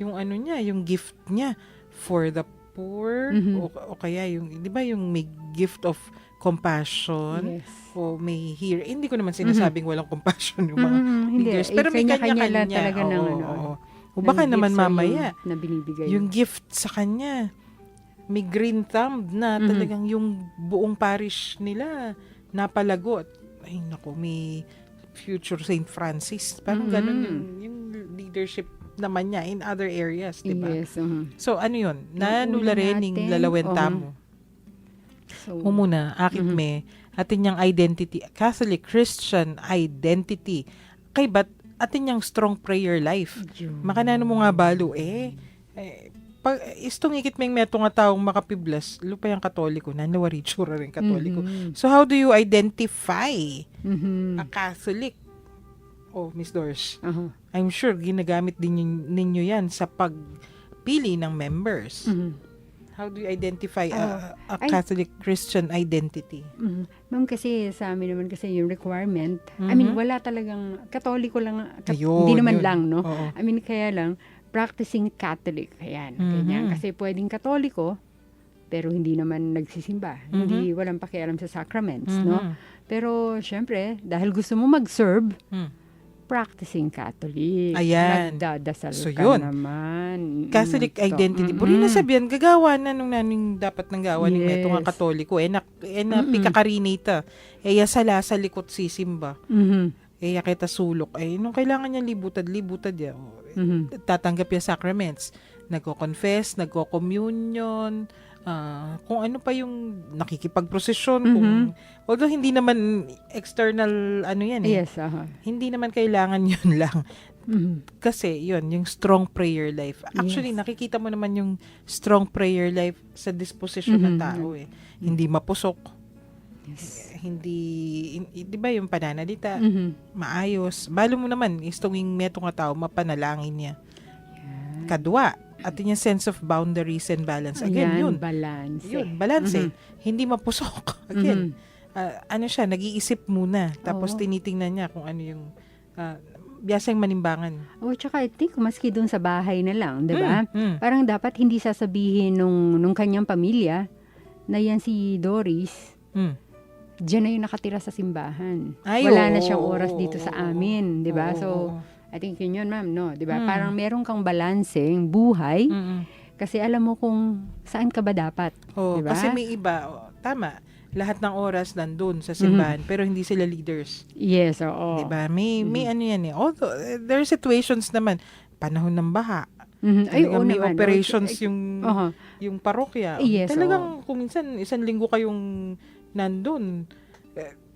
yung ano niya, yung gift niya for the poor o kaya yung, di ba yung may gift of compassion Yes. o may hindi ko naman sinasabing walang compassion yung mga Hindi. leaders. Pero may Kanya-kanya kanya-kanya. lang talaga ng Oo. O baka ng naman gifts or mamaya, na binibigay. yung gift sa kanya, may green thumb na talagang yung buong parish nila napalagot. Ay nako, may future Saint Francis. Parang ganun yung leadership naman niya in other areas, di ba? Yes. So, ano yun? Nanula rin natin, yung lalawenta mo. So, Muna, akit me, atin yung identity, Catholic Christian identity. Kay ba't atin yung strong prayer life? Makanano mo nga balo pag istong ikit may meto nga taong makapiblas, lupa yung katoliko, nanawari tsura rin katoliko. So, how do you identify a Catholic? Oh, Miss Doris, I'm sure ginagamit din ninyo yan sa pagpili ng members. How do you identify a Catholic Christian identity? Ma'am, kasi sa amin naman kasi yung requirement, I mean, wala talagang, katoliko lang, hindi naman yun. lang, no? Oo. I mean, kaya lang, practicing Catholic, ayan, ganyan. Kasi pwedeng katoliko, pero hindi naman nagsisimba. Hindi, walang pakialam sa sacraments, no? Pero, syempre, dahil gusto mo mag-serve, practicing Catholic. Ayan. Nagdadasal So, ka yun. naman. Catholic identity. Puri na sabihan, gagawa na nung naning dapat nang gawa ni Yes. Meto nga Katoliko. Na pikakarinita. Ya sala sa likot sisimba. Ya kita sulok. Nung kailangan niya libutad ya. Tatanggap ya sacraments. Nagko-confess, nagko-communion, kung ano pa yung nakikipagprosesyon, although hindi naman external yan Yes, hindi naman kailangan yun lang. Kasi yun, yung strong prayer life. Actually, nakikita mo naman yung strong prayer life sa disposition ng tao Hindi mapusok. Yes. Hindi, di ba yung pananalita, maayos. Balo mo naman, istong yung meto nga tao, mapanalangin niya. Kadwa, at yung sense of boundaries and balance. Again, Ayan, yun. balance. Yun, balance Hindi mapusok. Again, nag-iisip muna. Tapos tinitingnan niya kung ano yung biyasang manimbangan. Tsaka I think, maski dun sa bahay na lang, di ba? Parang dapat hindi sasabihin nung kanyang pamilya na yan si Doris, diyan na yung nakatira sa simbahan. Wala na siyang oras dito sa amin, di ba? So, I think yun, ma'am, no? Di ba? Parang meron kang balancing buhay kasi alam mo kung saan ka ba dapat. Diba? Kasi may iba, tama, lahat ng oras nandun sa simbahan, pero hindi sila leaders. Yes, oo. Diba? May ano yan Although, there are situations naman, panahon ng baha, Ay, oo Talagang may naman. operations Aha. yung parokya. Yes, Talagang kung minsan isang linggo kayong nandun,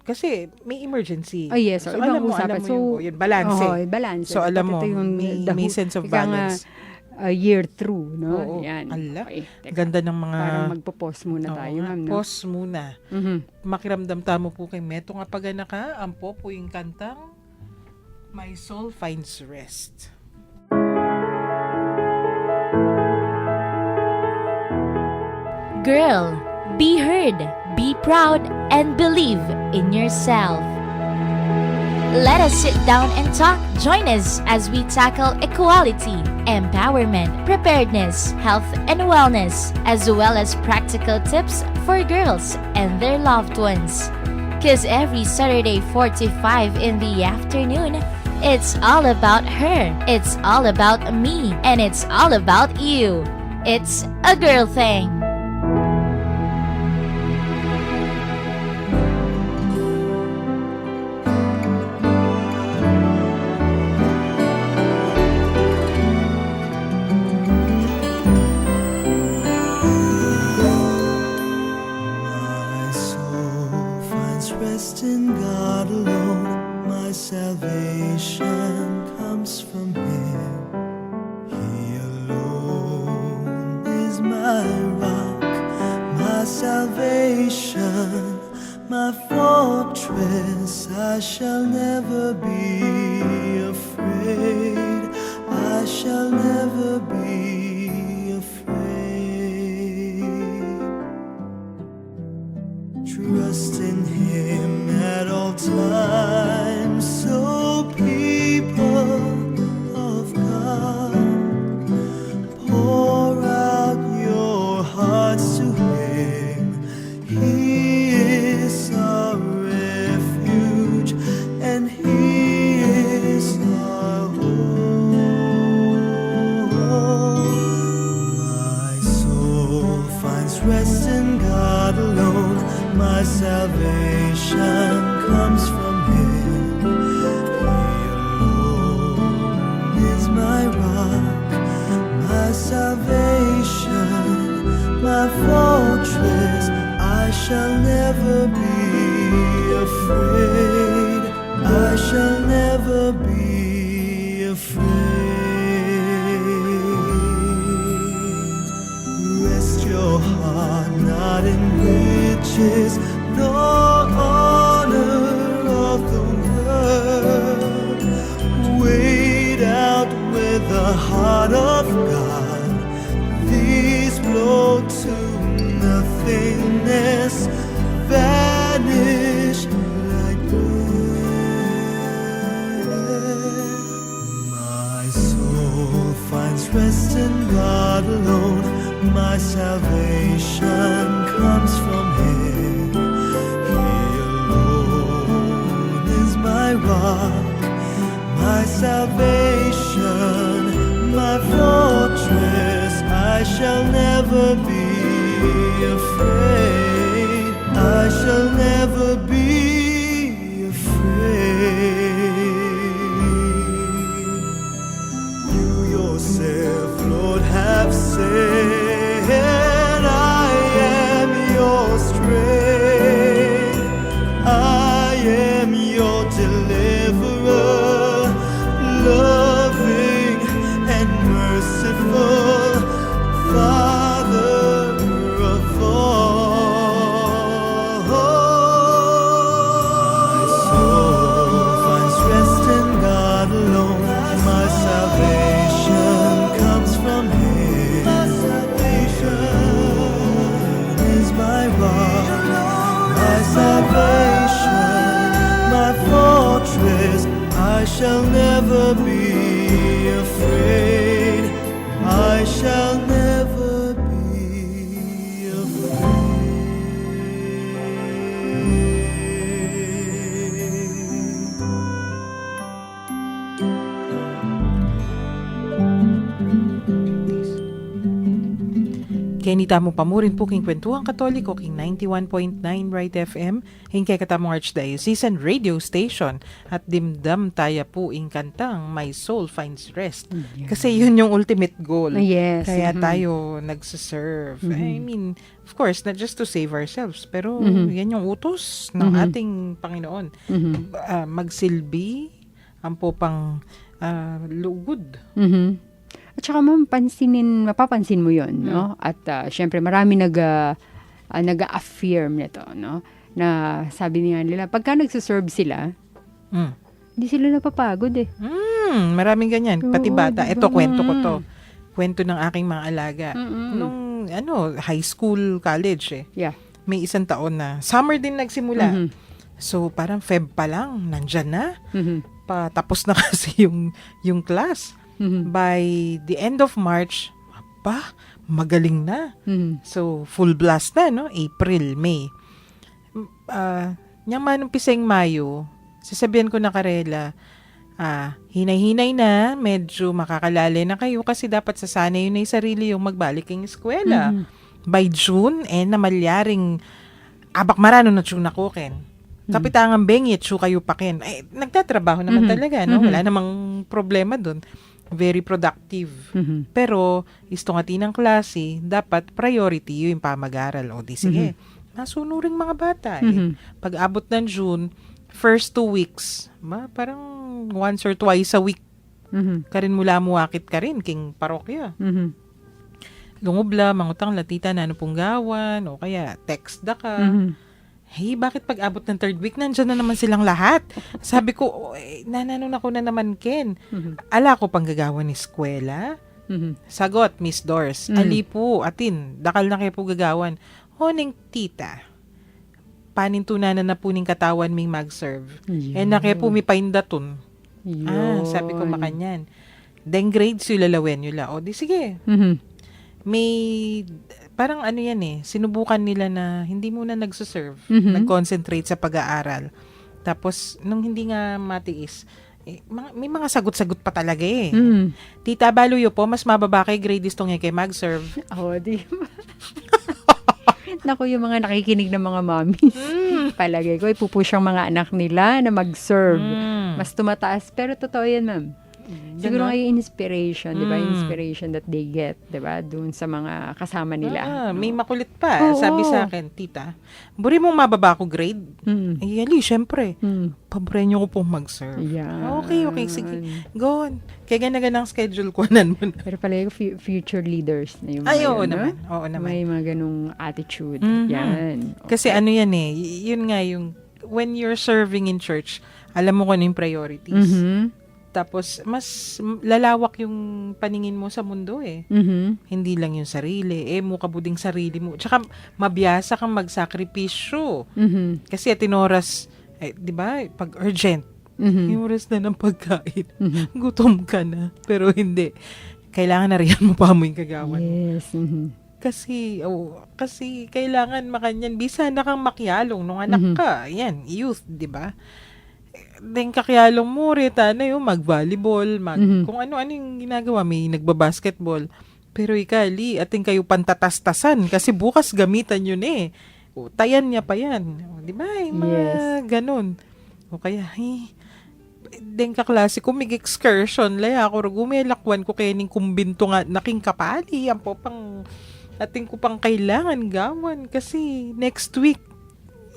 kasi may emergency. Oh, yes. So, ibang usapan. Alam mo yun, balance. Balance. So, alam mo, Ito yung may sense of ika nga, balance. year through, no? Oo. Yan. Ala, Okay, teka. Ganda ng mga... Parang magpo-pause muna tayo, Oo nga, ma'am, no? pause muna. Mhm. Makiramdam tamo po kay Meto nga paganaka, ampo po yung kantang My Soul Finds Rest. Girl, be heard, be proud, and believe in yourself. Let us sit down and talk. Join us as we tackle equality, empowerment, preparedness, health and wellness, as well as practical tips for girls and their loved ones. Cause every Saturday 45 in the afternoon, it's all about her, it's all about me, and it's all about you. It's a girl thing. My soul finds rest in God alone. My salvation comes from Him. He alone is my rock, my salvation, my fortress. I shall never be afraid. I shall never be afraid. Trust in Him at all times. So people of God, pour out your hearts to Him. He is our refuge and He is our hope. My soul finds rest in God alone. My salvation comes from Him. He alone is my rock, my salvation, my fortress. I shall never be afraid. I shall never be afraid. Rest your heart not in riches nor honor of the world. Wade out with the heart of God. These blow to nothingness, vanish like breath. My soul finds rest in God alone. My salvation comes from Him. He alone is my rock, my salvation, my fortress. I shall never be afraid. I shall never be afraid. You yourself, Lord, have said, I am your strength. I am your deliverer, loving and merciful, Father of all. My soul finds rest in God alone. My salvation comes from Him. My salvation is my rock, my salvation, my fortress. I shall never be afraid. I shall never be afraid. Kaya nita mo pamurin po king Kwentuhang Katoliko king 91.9 Right FM, hingkay katamong Archdiocesan Radio Station, at dimdam taya po ing kantang My Soul Finds Rest. Kasi yun yung ultimate goal. Yes. Kaya Mhm. tayo nagsaserve. I mean, of course, not just to save ourselves, pero yan yung utos ng ating Panginoon. Magsilbi, ang popang lugod. Mhm. At saka ma'am, mapapansin mo yon, no? At syempre marami nag-affirm nito, no? Na sabi nga nila, pagka nagsiserve sila, hindi sila napapagod eh. Maraming ganyan. Pati Oo, bata. diba? Ito, kwento ko to. Kwento ng aking mga alaga. Nung high school, college eh. Yeah. May isang taon na. Summer din nagsimula. Mhm. So, parang Feb pa lang, nandyan na. Mhm. Tapos na kasi yung class. Mhm. By the end of March, magaling na. Mhm. So, full blast na, no? April, May. Niyang manumpiseng Mayo, sasabihan ko na Karela, hinay-hinay na, medyo makakalali na kayo kasi dapat sasanay yun na yung sarili yung magbalik ng eskwela. By June, namalyaring abak marano na tiyong nakukin. Kapitangang bengi at kayo pakin. Nagtatrabaho naman talaga, no? Wala namang problema dun. Very productive. Pero, istong ng klase, dapat priority yung pamag-aral. O di sige, nasunuring mga bata. Pag abot ng June, first 2 weeks, parang once or twice a week, karin mula muwakit ka rin, king parokya. Lungobla, mangutang latita na ano pong gawan, o kaya text da ka. Hey, bakit pag abot ng 3rd week, nandyan na naman silang lahat? Sabi ko, nananong ako na naman, Ken. Ala ko pang gagawa ni eskwela? Sagot, Miss Doors. Ali po, atin, dakal na kayo po gagawan. Honing tita, panintunanan na po ning katawan ming mag-serve. Na kayo po may paindaton. Sabi ko makanyan. Then grades yung lalawin nila. O di sige. May parang sinubukan nila na hindi muna nagsuserve, nag-concentrate sa pag-aaral. Tapos, nung hindi nga matiis, may mga sagot-sagot pa talaga eh. Tita Baluyo po, mas mababa kay grades tong kay mag-serve. Di ba? Naku, yung mga nakikinig ng mga mommy. Palagay ko, ipupush ang mga anak nila na mag-serve. Mas tumataas. Pero totoo yan, ma'am. Siguro nga yung inspiration, di ba? Inspiration that they get, di ba? Doon sa mga kasama nila. May makulit pa. Sabi sa akin, tita, buri mong mababa ko grade? Ali, syempre. Paborin niyo ko pong mag-serve. Yeah. Okay, sige. Go on. Kaya ganaganang schedule ko nan mo. Pero palagi ko future leaders na yung mga oo yun, naman. no? Oo naman. May mga ganung attitude. Yan. Kasi yan yun nga yung, when you're serving in church, alam mo kung ano yung priorities. Tapos, mas lalawak yung paningin mo sa mundo eh. Hindi lang yung sarili. Mukha buding sarili mo. Tsaka, mabiyasa kang magsakripisyo. Kasi tinoras, di ba, pag urgent, yung oras na ng pagkain, gutom ka na. Pero hindi. Kailangan na riyan mo pa mo yung kagawan. Yes. Kasi kailangan makanyan. Bisa na kang makyalong nung anak ka. Yan, youth, di ba? Then kakyalong mo, reta na yung mag-volleyball, kung ano-ano yung ginagawa, may nagbabasketball. Pero ikali, ating kayo pantatastasan kasi bukas gamitan yun eh. Tayan niya pa yan. Di ba? Mga ganun. O kaya, then kaklase ko, may excursion, laya ako, gumelakwan ko kaya ning kumbinto nga, naking kapali, yan po pang, ating ko pang kailangan gawan kasi next week,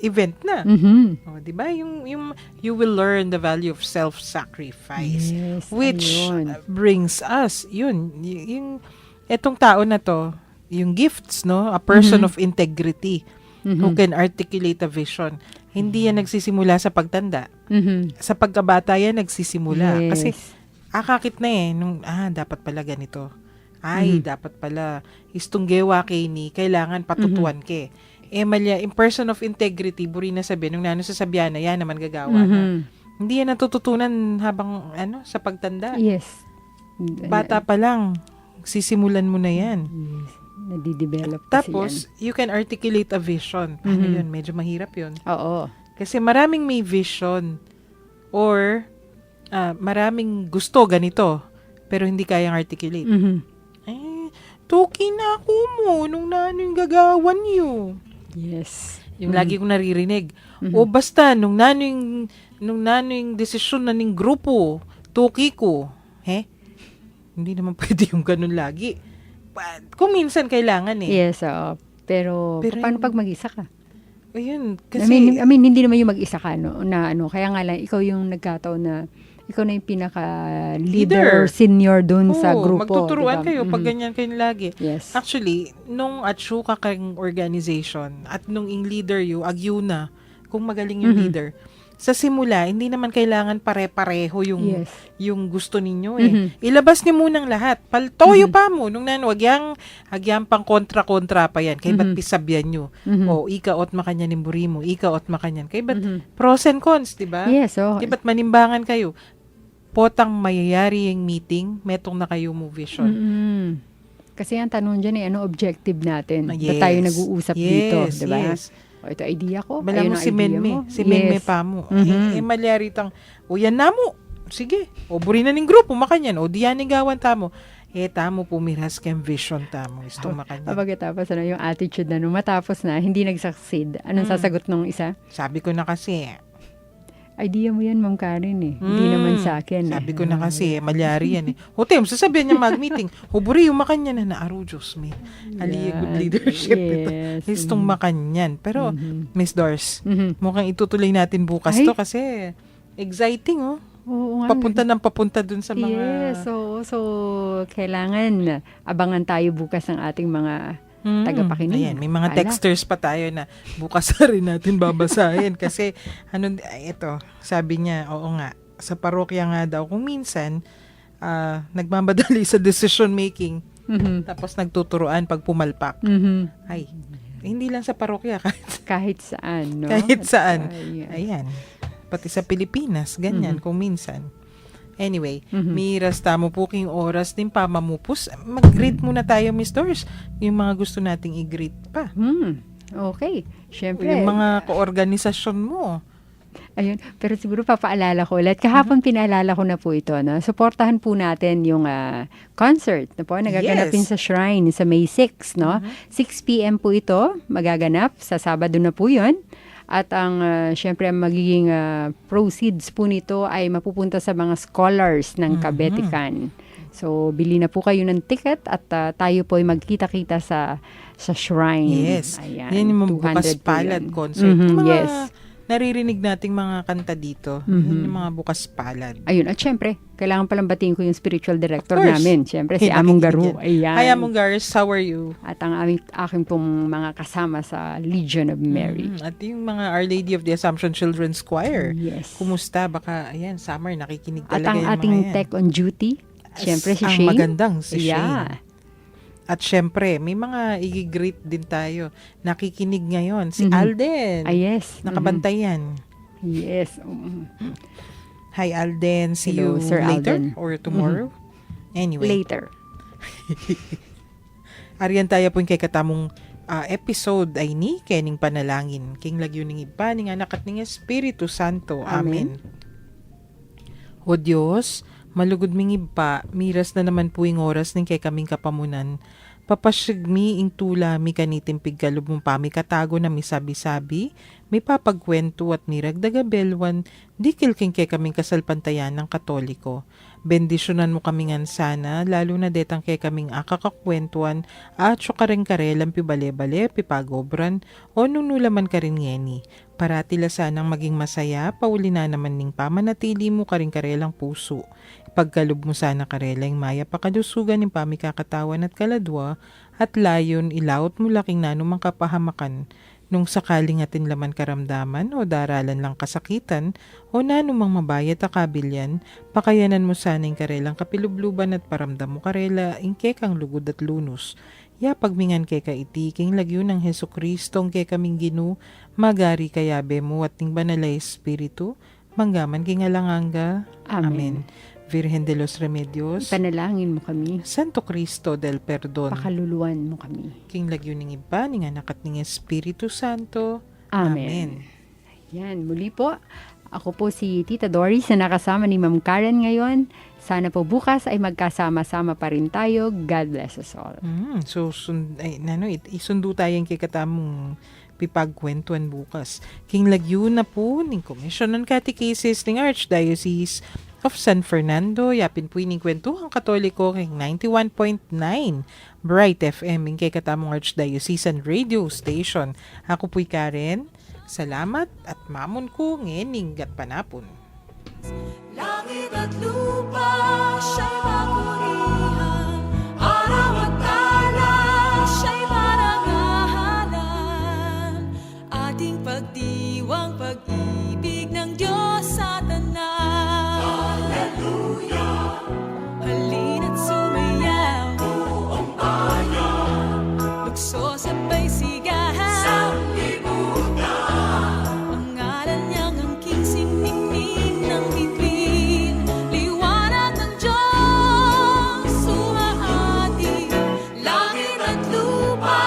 event na. Di ba? Yung you will learn the value of self-sacrifice, which brings us yung etong tao na to, yung gifts, no? A person of integrity who can articulate a vision. Hindi yan nagsisimula sa pagtanda. Sa pagkabata yan nagsisimula. Kasi akakit na nung dapat pala ganito. Dapat pala istong gewa kay ni kailangan patutuan ke. Malya, in person of integrity, buri na sabi, nung sasabihan na, yan naman gagawa na. Hindi yan natututunan habang, sa pagtanda. Yes. Bata pa lang, sisimulan mo na yan. Yes. Nadidevelop kasi Tapos, you can articulate a vision. Paano yun? Medyo mahirap yun. Oo. Kasi maraming may vision or maraming gusto ganito, pero hindi kayang articulate. Tuki na ako mo, nung nano yung gagawan niyo. Yes. Yung lagi kong naririnig. O basta, nung nano yung desisyon na ning grupo, tuki ko. Hindi naman pwede yung ganun lagi. Kung minsan kailangan Yes, oo. Pero paano yung- pag mag-isa ka? Ayun, I kasi... mean, hindi naman yung mag-isa ka, no? Na ano, kaya nga lang, ikaw yung nagkataon na, ikaw na yung pinaka-leader or senior dun sa grupo. Magtuturuan diba? kayo pag ganyan kayo lagi. Yes. Actually, nung atsyo ka kang organization at nung in leader you, agyo na, kung magaling yung leader, sa simula, hindi naman kailangan pare-pareho yung Yes. yung gusto ninyo Ilabas niyo munang lahat. Paltoyo pa mo. Nung nano, agyang pang kontra-kontra pa yan. Kaya ba't pisabyan nyo? O, ikaot makanya ni Burimo. Ikaot makanyan. Kaya ba't pros and cons, di ba? Yes, oo. Di ba't manimbangan kayo? Potang mayayari yung meeting, metong na kayo mo vision. Kasi ang tanong dyan ano objective natin? Yes. Ba't tayo nag-uusap dito, Yes, di ba? yes. O, ito idea ko. Bala ayun mo ang si idea Menme. mo. Si Menme Yes. pa mo. Malyaritang, o yan na mo. Sige. O buri na ning grupo, makanyan. O diyan gawan tamo. Tamo pumirhas kang vision tamo. Gusto makanyan. Pagkatapos yung attitude na nung matapos na, hindi nag-succeed. Anong sasagot nung isa? Sabi ko na kasi, Idea mo yan, Ma'am Karen Hindi naman sa akin sabi ko na kasi, malyari yan Hotem, sasabihan niya mag-meeting. O buri, yung makanyan na naaru, Diyos me. Ali, good leadership ito. Yes. Listong makanyan. Pero, Miss Doris, Mhm. mukhang itutuloy natin bukas Ay. to kasi exciting, Oo nga. Papunta dun sa mga... Yes, so kailangan abangan tayo bukas ng ating mga tagapakinig. Ayan, may mga Ala. texters pa tayo na bukas na rin natin babasahin kasi ito, sabi niya, oo nga, sa parokya nga daw, kung minsan, nagmamadali sa decision making, tapos nagtuturoan pag pumalpak. Ay, hindi lang sa parokya, Kahit saan, no? kahit saan. Ayan. Ayan, pati sa Pilipinas, ganyan, kung minsan. Anyway, miras tamo po king oras din pa mamupos. Mag-greet muna tayo, Miss Doris. Yung mga gusto nating i-greet pa. Okay. Siyempre. Yung mga koorganisasyon mo. Ayun. Pero siguro papaalala ko ulit. Kahapon pinaalala ko na po ito. No? Suportahan po natin yung concert na po. Nagaganapin Yes. sa Shrine sa May 6. No? 6 p.m. po ito. Magaganap. Sa Sabado na po yun. At ang syempre magiging proceeds po nito ay mapupunta sa mga scholars ng Kabetikan. So bili na po kayo ng ticket at tayo po ay magkita-kita sa shrine. Yes. Ayan. Yan yung mga 200 bukas po palad yan. concert. Yung mga Yes. naririnig nating mga kanta dito. Yan yung mga bukas palad. Ayun. At syempre, kailangan palang batiin ko yung spiritual director Of course. namin. Syempre, si Hey, Among nakikinig Garu. yan. Ayan. Hi, Among Gars. How are you? At ang aking pong mga kasama sa Legion of Mary. At yung mga Our Lady of the Assumption Children's Choir. Yes. Kumusta? Baka, ayan, summer, nakikinig At talaga ang yung ating mga yan. tech on duty, syempre si Ang Shane. magandang si Yeah. Shane. At syempre, may mga i-greet din tayo. Nakikinig ngayon. Si Alden. Ah, yes. Nakabantay yan. Yes. Hi, Alden. See Hello, you Sir later Alden. or tomorrow. Anyway, Later. ariyan tayo po yung kay katamong episode ay ni Kening Panalangin. King lagyo ning iba, ning anak at ning Espiritu Santo. Amen. O Diyos, malugod ming iba, miras na naman po yung oras ning kay kaming kapamunan. Papasyagmi ing tula mi kaniting pigkalub mong pami katago na mi sabi-sabi, may papagkwento at miragdaga belwan, dikil king kay kaming kasalpantayan ng Katoliko. Bendisyonan mo kami ngan sana, lalo na detang kay kaming akakakwentuan, at syukareng karelang pibale-bale, pipagobran, o nunulaman ka rin ngeni. Paratila sanang maging masaya, pauli na naman ning pamanatili mo ka rin karelang puso. Pagkalub mo sana karelang maya pakadusugan ng pamikakatawan at kaladwa, at layon ilawot mo laking nanumang kapahamakan, nung sakaling atin laman karamdaman o daralan lang kasakitan o nanumang mabayat akabilyan, pakayanan mo sanang karelang kapilubluban at paramdam mo karela ingke kang lugod at lunos. Ya pagmingan kay kaitiking lagyo ng Heso Kristong kay kaming ginu, magari kayabe mo at ting banalay espiritu, manggaman kingalanganga. Amen. Virgen de los Remedios, Panalangin mo kami. Santo Cristo del Perdon, Pakaluluan mo kami. king lagyo ning iba, ning anak at ning Espiritu Santo. Amen. Amen. Yan, muli po. Ako po si Tita Doris na nakasama ni Ma'am Karen ngayon. Sana po bukas ay magkasama-sama pa rin tayo. God bless us all. So, isundo tayo yung kikatamong pipagkwentuhan bukas. King Lagyo na po ng Commission on Catechesis ng Archdiocese of San Fernando. Yapin po ining kwentuhang Katoliko king 91.9 Bright FM ng kikatamong Archdiocesan Radio Station. Ako po'y Karen. Salamat at mamon ko ngening gat panapon. Langit at lupa siya'y makurihan, araw at tala siya'y marangalan. Ating pagdiwang pag-ibig ng Diyos sa tanan. Hallelujah! Halina't sumayaw, buong bayan, lukso sabay sigahan. Sa libutan, ang ngalan niyang angking siningning ng bituin. Liwanag ng Diyos sumahati, langit at lupa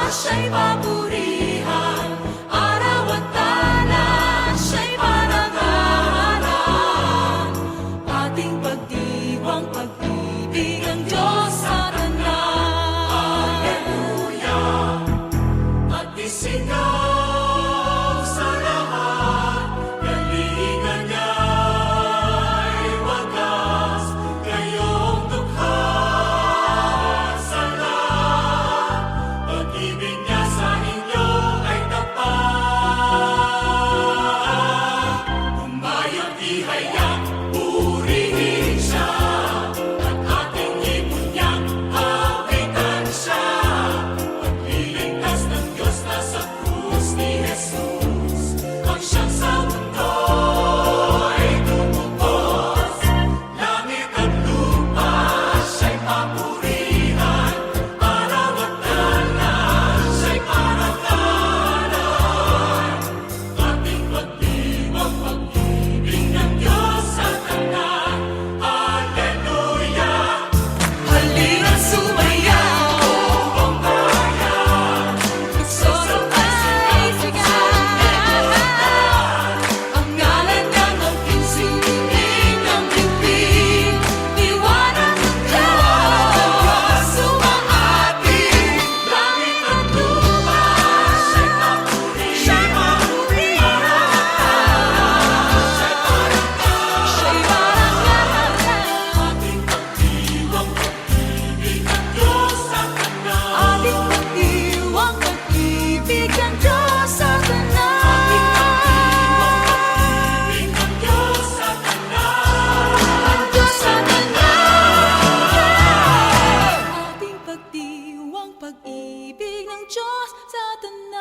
siya'y papurihan, araw at tala siya'y marangalan. Ating pagdiwang pag-ibig ang Diyos sa tanan. Hallelujah! At isigaw sa lahat, galingan niya'y wagas, kayong dukha sa lahat, pag-ibig niya sa inyo ay tapat. Umayong ihaya